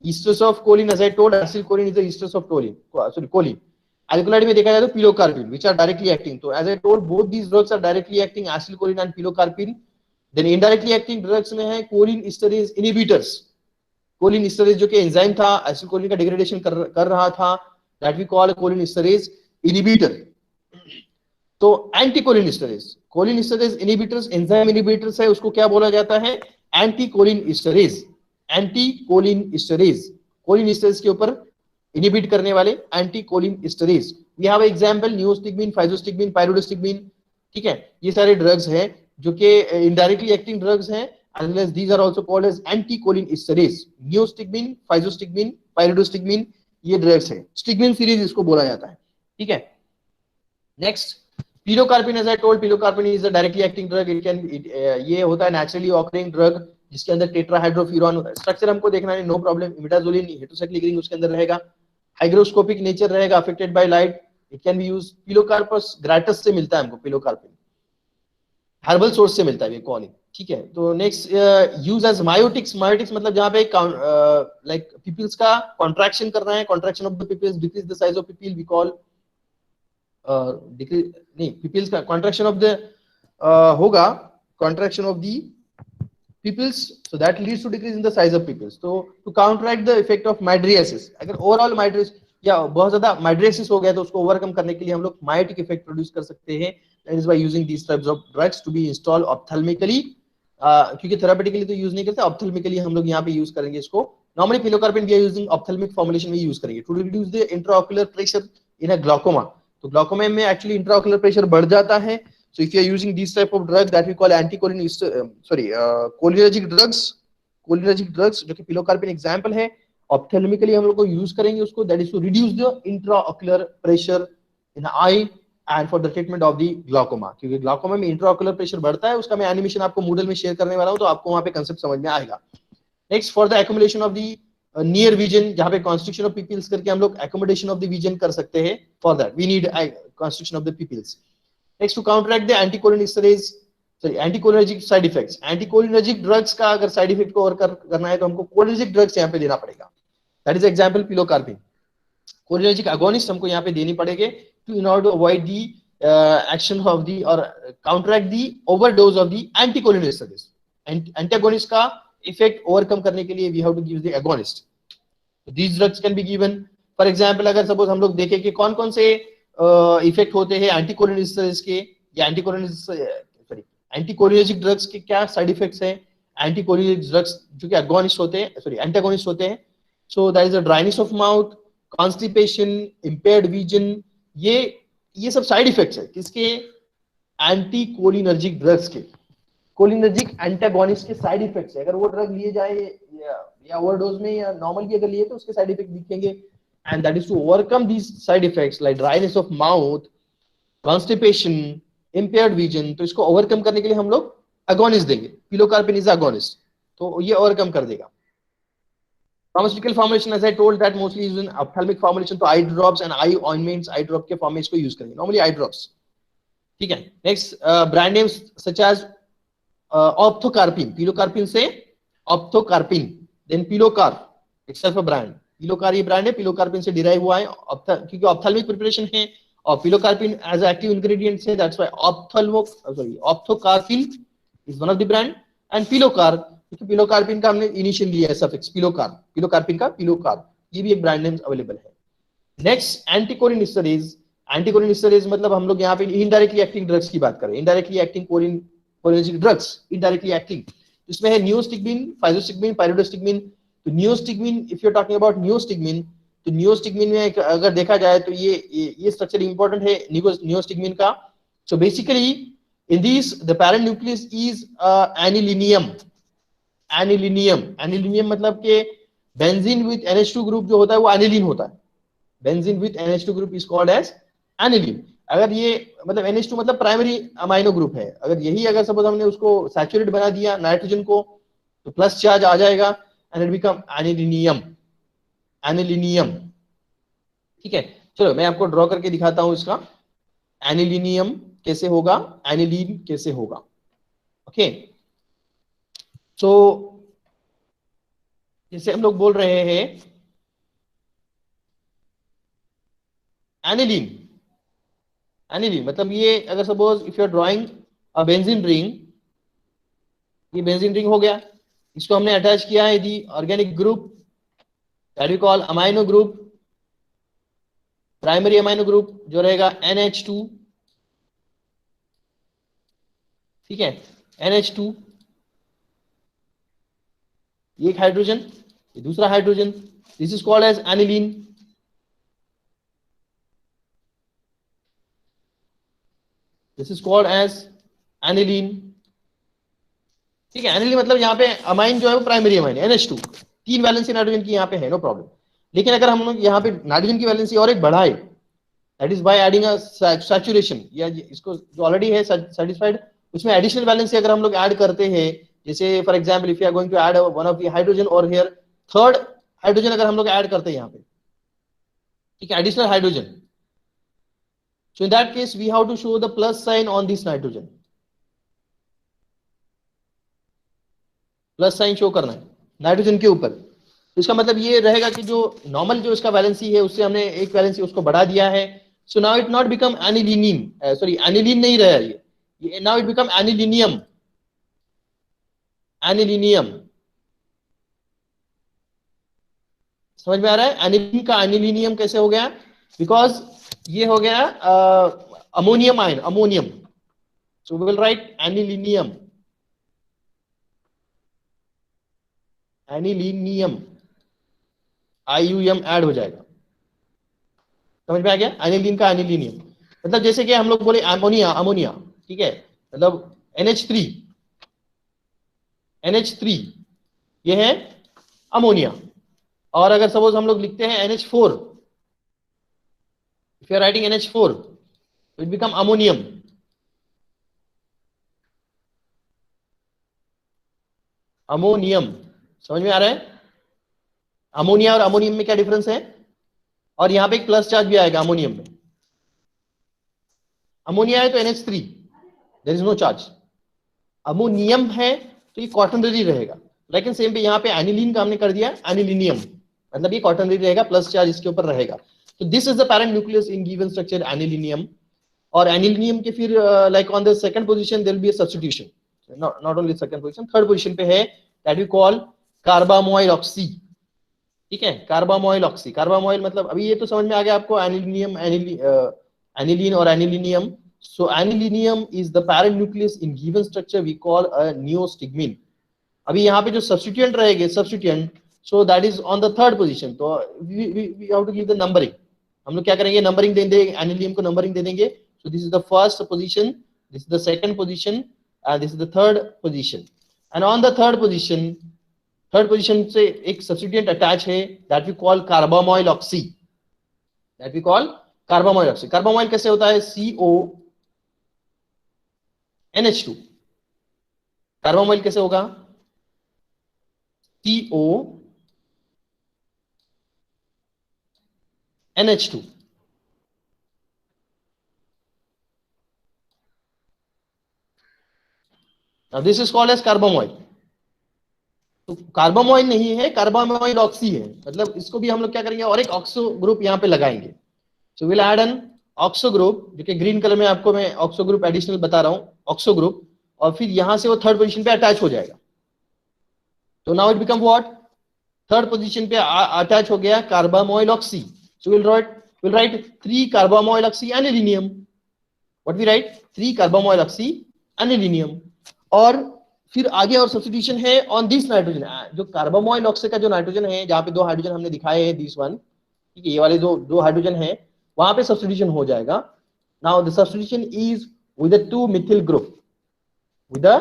esters of choline as I told, acetylcholine is the esters of choline, sorry choline. Alkaloid में देखा जाए तो pilocarpine which are directly acting. तो as I told, both these drugs are directly acting, acetylcholine and pilocarpine. Then indirectly acting drugs में है choline esterase inhibitors. Choline esterase जो कि enzyme था एसिलकोलिन का डिग्रेडेशन कर रहा था, that we call cholinesterase inhibitor. तो anticholinesterase, cholinesterase inhibitors, enzyme inhibitors है, उसको क्या बोला जाता है? Anticholinesterase. Anticholinesterase, cholinesterase के ऊपर इनहिबिट करने वाले anticholinesterase. We have example neostigmine, physostigmine, pyridostigmine. ठीक है, ये सारे ड्रग्स हैं जो कि इनडायरेक्टली एक्टिंग ड्रग्स हैं as well as these are also called as anticholinesterase. Neostigmine, physostigmine, pyridostigmine, ये ड्रग्स है. स्टिग्मिन सीरीज इसको बोला जाता है. ठीक है. Next, pilocarpine, as I told, pilocarpine is a directly acting drug. It can, ये होता है नेचुरली ऑकरिंग ड्रग जिसके अंदर टेट्राहाइड्रोफ्यूरॉन होता है. स्ट्रक्चर हमको देखना है, no problem. Imidazoline heterocyclic ring उसके अंदर रहेगा. हाइग्रोस्कोपिक नेचर रहेगा, affected by light. It can be used. Pilocarpus gratus से मिलता है हमको पिलोकार्पिन, हर्बल सोर्स से मिलता है ये कॉलिन. ठीक है. तो next, use as miotics. Miotics मतलब जहां पे लाइक पिपिल्स का कॉन्ट्रैक्शन करना है, contraction of the pupils, decrease the size of pupil, we call decrease, नहीं, पिपिल्स का कॉन्ट्रैक्शन ऑफ द होगा, contraction of the pupils, so that leads to decrease in the size of pupils. तो to counteract the effect of mydriasis, अगर overall mydriasis या बहुत ज्यादा mydriasis हो गया तो उसको ओवरकम करने के लिए हम लोग मायोटिक इफेक्ट प्रोड्यूस कर सकते हैं. That is by using these types of drugs to be instill ophthalmically. क्योंकि थेरापेटिकली तो यूज नहीं करते, ऑप्थेल्मिकली हम लोग यहाँ पे यूज करेंगे इसको. Normally pilocarpine we are using ophthalmic formulation में यूज करेंगे to reduce the intraocular pressure in a glaucoma. तो ग्लाकोमा में एक्चुअली इंट्राओकुलर प्रेशर बढ़ जाता है. So if you are using this type of drug that we call cholinergic drugs, cholinergic drugs जो कि pilocarpine example है, ऑप्थेल्मिकली हम लोग को यूज करेंगे उसको. That is to reduce the intraocular pressure in eye and for the treatment of the glaucoma. क्योंकि glaucoma में इंट्राओकुलर प्रेशर बढ़ता है, उसका मैं एनिमेशन आपको मूडल में शेयर करने वाला हूं, तो आपको वहां पे कंसेप्ट समझ में आएगा. Next, for the accumulation of the near vision, जहां पे कॉन्स्ट्रिक्शन ऑफ पिपिल्स करके हम लोग एक्कोमोडेशन ऑफ द विजन कर सकते हैं. For that we need constriction of the pupils. Next, to counteract the anticholinesterase, sorry anticholinergic side effects. Anticholinergic drugs का अगर साइड इफेक्ट को ओवरकम करना है तो हमको कोलिनर्जिक ड्रग्स यहाँ पे देना पड़ेगा. That is example pilocarpine. Cholinergic agonist हमको यहाँ पे देनी पड़ेगी to in order to avoid the action of the और counteract the overdose of the anticholinesterase. Antagonist का इफेक्ट ओवरकम करने के लिए we have to give the agonist. These drugs can be given. For example, अगर suppose हम लोग देखें कि कौन कौन से इफेक्ट होते हैं एंटीकोलिनिस्टरेज के या एंटीकोलिनर्जिक ड्रग्स के, क्या साइड इफेक्ट्स हैं. एंटीकोलिनर्जिक ड्रग्स जो कि एगोनिस्ट होते हैं, सॉरी एंटागोनिस्ट होते हैं. So that is a dryness of mouth, constipation, impaired vision. ये सब साइड इफेक्ट्स है किसके, एंटीकोलिनर्जिक ड्रग्स के. कोलिनर्जिक एंटागोनिस्ट के साइड इफेक्ट्स है. अगर वो ड्रग लिए जाए या ओवरडोज में या नॉर्मल भी अगर लिए तो उसके साइड इफेक्ट दिखेंगे. And that is to overcome these side effects like dryness of mouth, constipation, impaired vision. तो इसको ओवरकम करने के लिए हम लोग अगोनिस्ट देंगे. पिलोकार्पिन इज अगोनिस्ट, तो ये ओवरकम कर देगा. Pharmaceutical formulation, as I told, that mostly used in ophthalmic formulation, तो eye drops and eye ointments, eye drop के फॉर्म में इसको यूज करेंगे, normally eye drops. ठीक है. Next, brand names such as Ophthocarpine, pilocarpine से Ophthocarpine, then Pilocar itself a brand. Pilocar ये brand है, पिलोकार्पिन से डिराइव हुआ है क्योंकि ऑप्थेल्मिक प्रिपरेशन है और पिलोकार्पिन एज एक्टिव इंग्रेडिएंट है. That's why Ophthocarpine is one of the brand. And Pilocar, क्योंकि पिलोकार्पिन का हमने इनिशियल लिया है सफिक्स पिलोकार, पिलोकार्पिन का पिलोकार, ये भी एक ब्रांड नेम अवेलेबल है. नेक्स्ट, एंटीकोलिनिस्टरेज. एंटीकोलिनिस्टरेज मतलब हम लोग यहाँ पे इनडायरेक्टली एक्टिंग ड्रग्स की बात करें. Indirectly acting cholinergic drugs, indirectly acting, इसमें है नियोस्टिग्मिन, फाइजोस्टिग्मिन, पाइरिडोस्टिग्मिन. तो neostigmine, if you are talking about neostigmine, तो नियोस्टिग्मिन में अगर देखा जाए तो ये स्ट्रक्चर इंपॉर्टेंट है नियोस्टिग्मिन का. So basically in this the parent nucleus is anilinium. Anilinium मतलब के बेंजीन विद NH2 ग्रुप जो होता है वो एनिलीन होता है. Benzene with NH2 group is called as aniline. अगर ये मतलब NH2 मतलब प्राइमरी अमाइनो ग्रुप है. अगर यही अगर सपोज हमने उसको सैचुरेट बना दिया नाइट्रोजन को तो प्लस चार्ज आ जाएगा and it become anilinium. Anilinium. ठीक है. चलो मैं आपको ड्रॉ करके दिखाता हूं इसका. एनिलिनियम कैसे होगा, एनिलीन कैसे होगा. ओके. सो जैसे हम लोग बोल रहे हैं एनिलीन. एनिलीन मतलब ये अगर suppose if you are drawing a benzene ring, ये बेंजीन रिंग हो गया, इसको हमने अटैच किया है the organic group that we call amino group, primary amino group जो रहेगा NH2. ठीक है, NH2, ये एक हाइड्रोजन, ये दूसरा hydrogen, this is called as aniline. This is called as aniline. ठीक है, एनिलीन मतलब यहाँ पे अमाइन जो है वो प्राइमरी अमाइन है, NH2, 3 वैलेंसी नाइट्रोजन की यहाँ पे है, नो प्रॉब्लम। लेकिन अगर हम लोग यहाँ पे नाइट्रोजन की वैलेंसी और एक बढ़ाए, that is by adding a saturation, या इसको जो ऑलरेडी है सेटिस्फाइड, उसमें एडिशनल वैलेंसी अगर हम लोग ऐड करते हैं, जैसे for example if you are going to add one of the hydrogen और हियर थर्ड हाइड्रोजन अगर हम लोग ऐड करते हैं यहाँ पे, ठीक है, additional hydrogen, so in that case we have to show the plus sign on this nitrogen, plus sign show करना है नाइट्रोजन के ऊपर। तो इसका मतलब ये रहेगा कि जो नॉर्मल जो इसका वैलेंसी है उससे हमने एक वैलेंसी उसको बढ़ा दिया है, so now it not become aniline, sorry aniline नहीं रहा ये now it become anilinium, anilinium, समझ में आ रहा है? एनिलीन का एनिलीनियम कैसे हो गया? बिकॉज ये हो गया ammonium ion, ammonium, so we will write anilinium, anilinium, IUM add हो जाएगा, समझ में आ गया? एनिलीन का एनिलीनियम मतलब जैसे कि हम लोग बोले अमोनिया, अमोनिया, ठीक है, मतलब NH3, NH3 ये है अमोनिया, और अगर सपोज हम लोग लिखते हैं NH4, if you are writing NH4 it become ammonium, ammonium, समझ में आ रहा है? अमोनिया और अमोनियम में क्या डिफरेंस है? और यहां पे एक प्लस चार्ज भी आएगा अमोनियम में, अमोनिया है तो NH3 there is no charge, ammonium है तो ये क्वाटर्नरी रहेगा, लेकिन सेम पे यहाँ पे एनिलीन का हमने कर दिया एनिलीनियम, मतलब ये क्वाटर्नरी रहेगा, प्लस चार्ज इसके ऊपर रहेगा। तो this is the parent nucleus in given structure anilinium, और एनिलीनियम के फिर like on the second position there will be a substitution, not only second position, third position पे है that we call carbamoyl oxy, ठीक है, carbamoyl oxy, carbamoyl मतलब अभी ये तो समझ में आ गया आपको, एनिलीनियम, एनिलीन और anilinium. So aniline is the parent nucleus in given structure we call a neostigmine. अभी यहाँ पे जो substituent रहेंगे, substituent, so that is on the third position. तो we have to give the numbering. हम लोग क्या करेंगे, नंबरिंग दे देंगे, एनिलियम को नंबरिंग दे देंगे। So this is the first position, this is the second position, and this is the third position. And on the third position से एक substituent attach है that we call carbamoyl oxy. That we call carbamoyl oxy. Carbamoyl कैसे होता है? CO NH2, carbamoyl कैसे होगा? CO NH2, now this is called as carbamoyl. तो carbamoyl नहीं है, कार्बामोइल ऑक्सी है, मतलब इसको भी हम लोग क्या करेंगे और एक ऑक्सो ग्रुप यहाँ पे लगाएंगे। So will add N oxo group, जो कि ग्रीन कलर में आपको मैं ऑक्सो ग्रुप एडिशनल बता रहा हूं, ऑक्सो ग्रुप, और फिर यहां से वो थर्ड पोजीशन पे अटैच हो जाएगा। तो now it become what? Third position पे अटैच हो गया carbamoyl oxy. So will write 3 carbamoyl oxy anilinium, what we write? 3 carbamoyl oxy anilinium, और फिर आगे और सब्स्टिट्यूशन है ऑन दिस नाइट्रोजन, जो कार्बामोइल ऑक्सी का जो नाइट्रोजन है, जहां पे 2 हाइड्रोजन हमने दिखाए हैं, दिस वन, ठीक है, ये वाले जो 2 हाइड्रोजन है वहां पे सब्स्टिट्यूशन हो जाएगा। Now the substitution is with a 2 methyl group, with a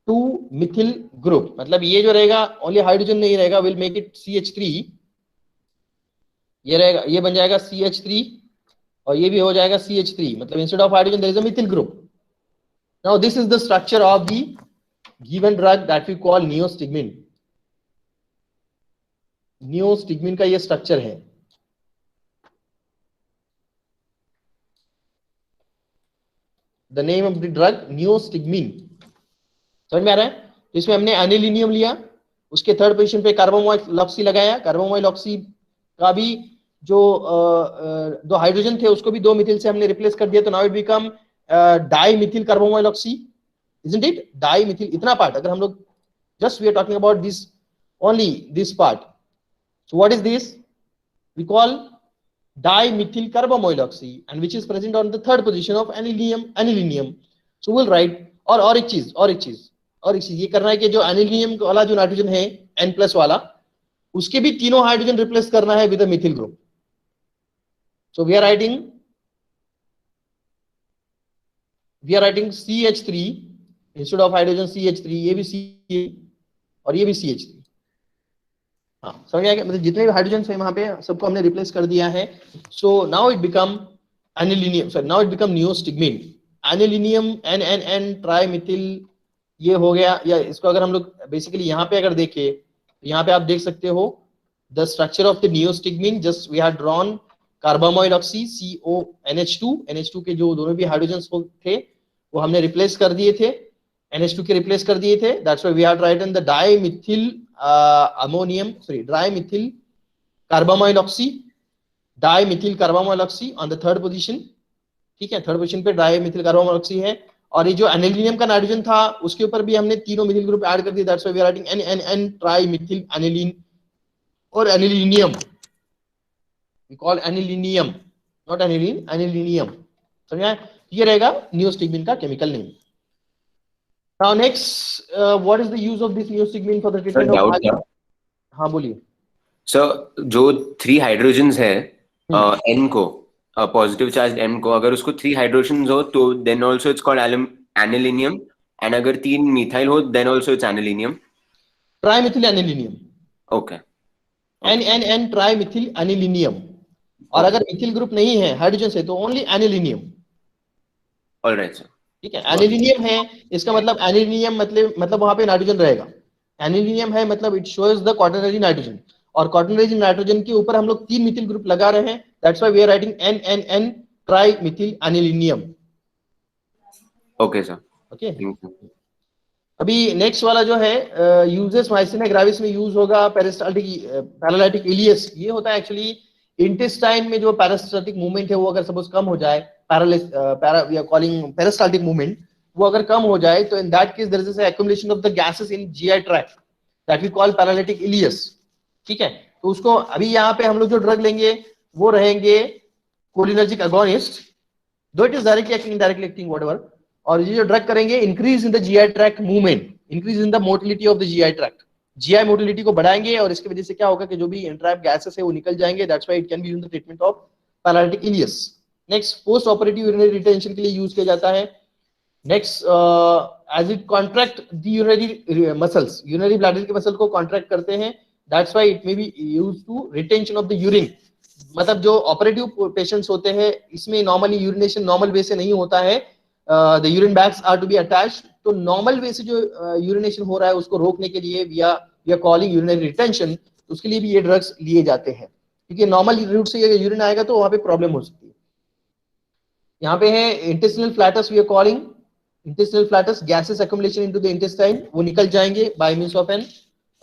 2 methyl group, मतलब ये जो रहेगा ओनली हाइड्रोजन नहीं रहेगा, विल मेक इट CH3, ये रहेगा, ये बन जाएगा CH3, और ये भी हो जाएगा CH3, मतलब instead of hydrogen there is a methyl group. Now this is the structure of the given drug that we call neostigmine. Neostigmine का ये स्ट्रक्चर है। The name of the drug neostigmine, समझ में आ रहा है? तो इसमें हमने एनिलीनियम लिया, उसके थर्ड पोजीशन पे कार्बामोइल ऑक्सी लगाया, कार्बामोइल ऑक्सी का भी जो 2 हाइड्रोजन थे उसको भी 2 मिथिल से हमने रिप्लेस कर दिया, तो now it become dimethyl carbamoyl oxy, isn't it? Dimethyl, इतना पार्ट अगर हम लोग just we are talking about this, only this part, so what is this? We call dimethyl carbamoyl oxy, and which is present on the third position of anilinium. So we'll write, और एक चीज ये करना है कि जो anilinium वाला जो नाइट्रोजन है N+ वाला, उसके भी तीनों हाइड्रोजन रिप्लेस करना है with a methyl group. So we are writing CH3 instead of hydrogen CH3, ये भी C और ये भी CH3। हाँ समझ में आ गया, मतलब जितने भी हाइड्रोजन है वहां पे सबको हमने रिप्लेस कर दिया है। So now it become anilinium, sorry now it become neostigmine. Anilinium NNN trimethyl ये हो गया। या इसको अगर हम लोग बेसिकली यहाँ पे अगर देखें तो यहाँ पे आप देख सकते हो the structure of the neostigmine. Just we have drawn carbamide oxy CONH2, NH2 के जो दोनों भी हाइड्रोजन थे वो हमने रिप्लेस कर दिए थे, NH2 के रिप्लेस कर दिए थे। That's why we have written the dimethyl ammonium, sorry dimethyl carbamide oxy, dimethyl carbamide oxy on the third position. ठीक है, थर्ड पोजीशन पे डाइमिथिल कार्बामाइड ऑक्सी है। और ये जो एनिलीनियम का नाइट्रोजन था उसके ऊपर भी हमने तीनों मिथिल ग्रुप ऐड कर दिए। That's why we are writing NNN trimethyl aniline और anilinium. We call anilinium, not aniline, anilinium. समझा? ये रहेगा नियोस्टिग्मीन का chemical name. Now next, what is the use of this neostigmine for the treatment of doubt था हाँ बोलिए sir, जो 3 hydrogens है N को, पॉजिटिव चार्ज M को, अगर उसको 3 हाइड्रोजन्स हो तो then also it's called anilinium, and अगर 3 मिथाइल हो then also it's anilinium. Trimethyl anilinium, okay, NNN trimethyl anilinium. और अगर मिथिल ग्रुप नहीं है हाइड्रोजन से तो ओनली एनिलीनियम। Alright sir. ठीक है, एनिलीनियम है इसका मतलब एनिलीनियम मतलब वहां पे नाइट्रोजन रहेगा। एनिलीनियम है मतलब it shows the quaternary nitrogen, और क्वाटरनरी नाइट्रोजन के ऊपर हम लोग 3 मिथिल ग्रुप लगा रहे हैं। That's why we are writing NNN trimethyl anilinium. Okay sir, okay, thank you. अभी नेक्स्ट वाला जो है यूजेस माइसिना ग्रेविस में यूज होगा पेरिस्टाल्टिक पैरालाइटिक इलियस। ये होता है एक्चुअली इंटेस्टाइन में जो पैरास्टाल्टिक मूवमेंट है वो अगर सपोज कम हो जाए, we are calling peristaltic movement, वो अगर कम हो जाए तो in that case there is a accumulation of the gases in GI tract that we call paralytic ileus. ठीक है, तो उसको अभी यहाँ पे हम लोग जो ड्रग लेंगे वो रहेंगे कोलिनर्जिक अगोनिस्ट, दो it is directly acting, indirectly acting whatever. और ये जो ड्रग करेंगे increase in the GI tract movement, increase in the motility of the GI tract, GI motility को बढ़ाएंगे और इसकी वजह से क्या होगा कि जो भी इंट्रैप गैसेस है वो निकल जाएंगे। That's why it can be used in the treatment of paralytic ileus. Next, post operative urinary retention के लिए यूज किया जाता है। Next, as it contract the urinary muscles, urinary bladder के मसल को कॉन्ट्रैक्ट करते हैं। That's why it may be used to retention of the urine. मतलब जो ऑपरेटिव पेशेंट्स होते हैं इसमें नॉर्मली यूरिनेशन नॉर्मल वे से नहीं होता है, the urine bags are to be attached. तो नॉर्मल वे से जो यूरिनेशन हो रहा है उसको रोकने के लिए we are calling urinary retention, उसके लिए भी ये ड्रग्स लिए जाते हैं, क्योंकि नॉर्मल रूट से ये यूरिन आएगा तो वहां पे प्रॉब्लम हो सकती है। यहाँ पे है intestinal flatus, we are calling intestinal flatus, gases accumulation into the intestine, वो निकल जाएंगे by means of an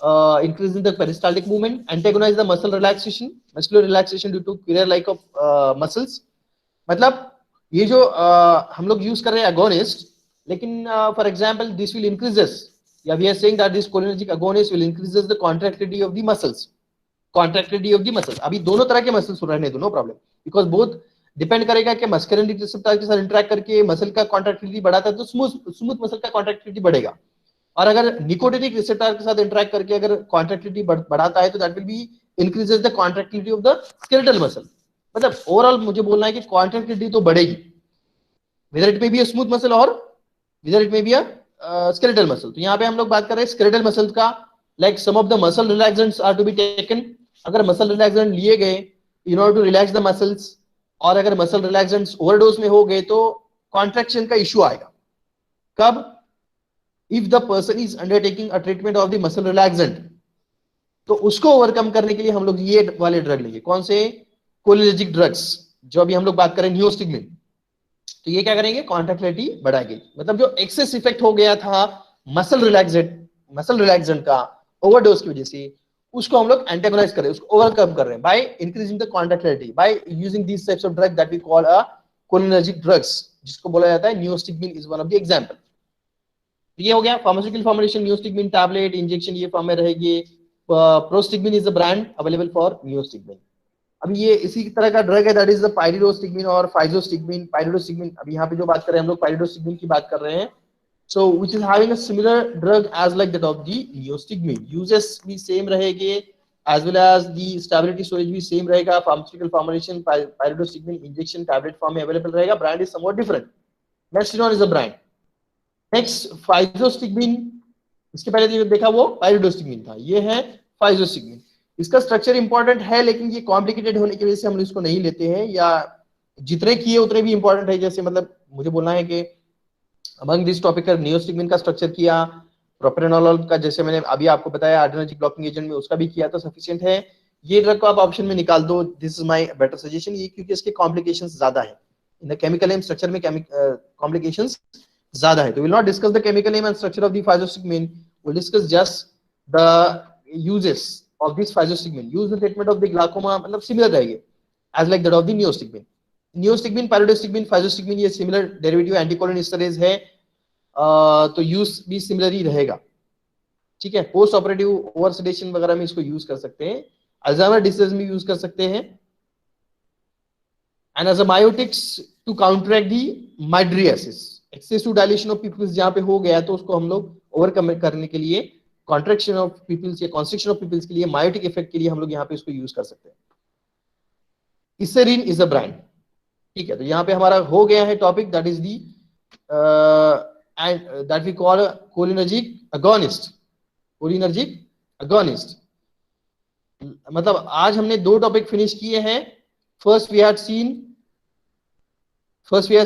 increase in the peristaltic movement, antagonize the muscle relaxation, muscular relaxation due to Currer like of muscles। मतलब ये जो हम लोग use कर रहे हैं agonist, लेकिन for example this will increases, या we are saying that this cholinergic agonist will increases the contractility of the muscles, contractility of the muscles. अभी दोनों तरह के मसल्स रहने दो, no problem, because both depend करेगा कि मस्कुलिन रिसेप्टर के साथ इंटरेक्ट करके मसल का कॉन्ट्रैक्टिलिटी बढ़ाता है तो स्मूथ मसल का कॉन्ट्रैक्टिलिटी बढ़ेगा, और अगर निकोटिनिक रिसेप्टर के साथ इंटरेक्ट करके अगर कॉन्ट्रैक्टिलिटी बढ़ाता है तो that will B increases the contractility of the skeletal muscle. मतलब ओवरऑल मुझे बोलना है कि कॉन्ट्रैक्टिलिटी तो बढ़ेगी, whether it may be a smooth muscle or whether it may be a skeletal muscle। तो यहाँ पे हम लोग बात कर रहे हैं skeletal muscles का, like some of the muscle relaxants are to be taken। अगर muscle relaxant लिए गए in order to relax the muscles, और अगर muscle relaxants overdose में हो गए तो contraction का issue आएगा। कब? If the person is undertaking a treatment of the muscle relaxant, तो उसको ओवरकम करने के लिए हम लोग ये वाले ड्रग लेंगे। कौन से? कोलिनर्जिक ड्रग्स, जो अभी हम लोग बात करें नियोस्टिग्मीन। तो ये क्या करेंगे? कॉन्ट्रैक्टिलिटी बढ़ाएंगे। मतलब जो एक्सेस इफेक्ट हो गया था मसल रिलैक्सेंट का ओवरडोज की वजह से, उसको हम लोग एंटागोनाइज कर रहे हैं, उसको ओवरकम कर रहे हैं by increasing the contractility, by using these types of drug that we call a cholinergic drugs, जिसको बोला जाता है neostigmine is one of the example. ये हो गया pharmaceutical formulation, neostigmine tablet, injection, ये फॉर्म में रहेगी। Prostigmine is the brand available for neostigmine. अभी ये इसी तरह का ड्रग है दैट इज द पाइरिडोस्टिग्मीन और फाइजोस्टिग्मीन। पाइरिडोस्टिग्मीन, अभी यहाँ पे जो बात कर रहे हैं हम लोग पाइरिडोस्टिग्मीन की बात कर रहे हैं। So which is having a similar drug as like that of the neostigmine. Uses भी सेम रहेंगे as well as the stability storage भी सेम रहेगा। Pharmaceutical formulation pyridostigmine injection tablet form में अवेलेबल रहेगा। Brand is somewhat different. Next one is the brand next physostigmine, इसके पहले जो देखा वो पाइरिडोस्टिग्मिन था, ये है फाइजोस्टिग्मिन। इसका स्ट्रक्चर इंपॉर्टेंट है लेकिन ये कॉम्प्लिकेटेड होने की वजह से हम इसको नहीं लेते हैं, या जितने किए उतने भी इंपॉर्टेंट है। जैसे मतलब मुझे बोलना है कि अमंग दिस टॉपिक का नियोस्टिग्मिन का स्ट्रक्चर किया, प्रोप्रेनोलॉल का जैसे मैंने अभी आपको बताया एड्रेनर्जिक ब्लॉकिंग एजेंट में उसका भी किया तो सफिशिएंट है। ये ड्रग को आप ऑप्शन में निकाल दो, this is my better suggestion, ये क्योंकि इसके कॉम्प्लिकेशंस ज्यादा है, in the chemical name structure में कॉम्प्लिकेशंस ज्यादा है। तो will not discuss the chemical name and structure of the physostigmine, will discuss just the uses of this physostigmine. Use in treatment of the glaucoma मतलब similar रहेंगे as like that of the neostigmine. Neostigmine, pyridostigmine, physostigmine ये similar derivative एंटीकोलिनिस्टरेज है, तो use भी similar ही रहेगा, ठीक है। Post operative over sedation वगैरह में इसको यूज कर सकते हैं, अल्जाइमर डिसीज में यूज कर सकते हैं, and as a miotics to counteract the mydriasis, excessive dilation of pupils जहां पे हो गया तो उसको हम लोग ओवरकम करने के लिए, कॉन्ट्रैक्शन ऑफ पिपल्स या कॉन्स्ट्रिक्शन ऑफ पिपल्स के लिए, मायोटिक इफेक्ट के लिए हम लोग यहाँ पे इसको यूज कर सकते हैं। इसेरिन इज अ ब्रांड, ठीक है। तो यहाँ पे हमारा हो गया है topic, that is the end that we call cholinergic agonist. Cholinergic agonist मतलब आज हमने दो टॉपिक फिनिश किए हैं। First we had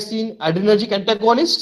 seen adrenergic antagonist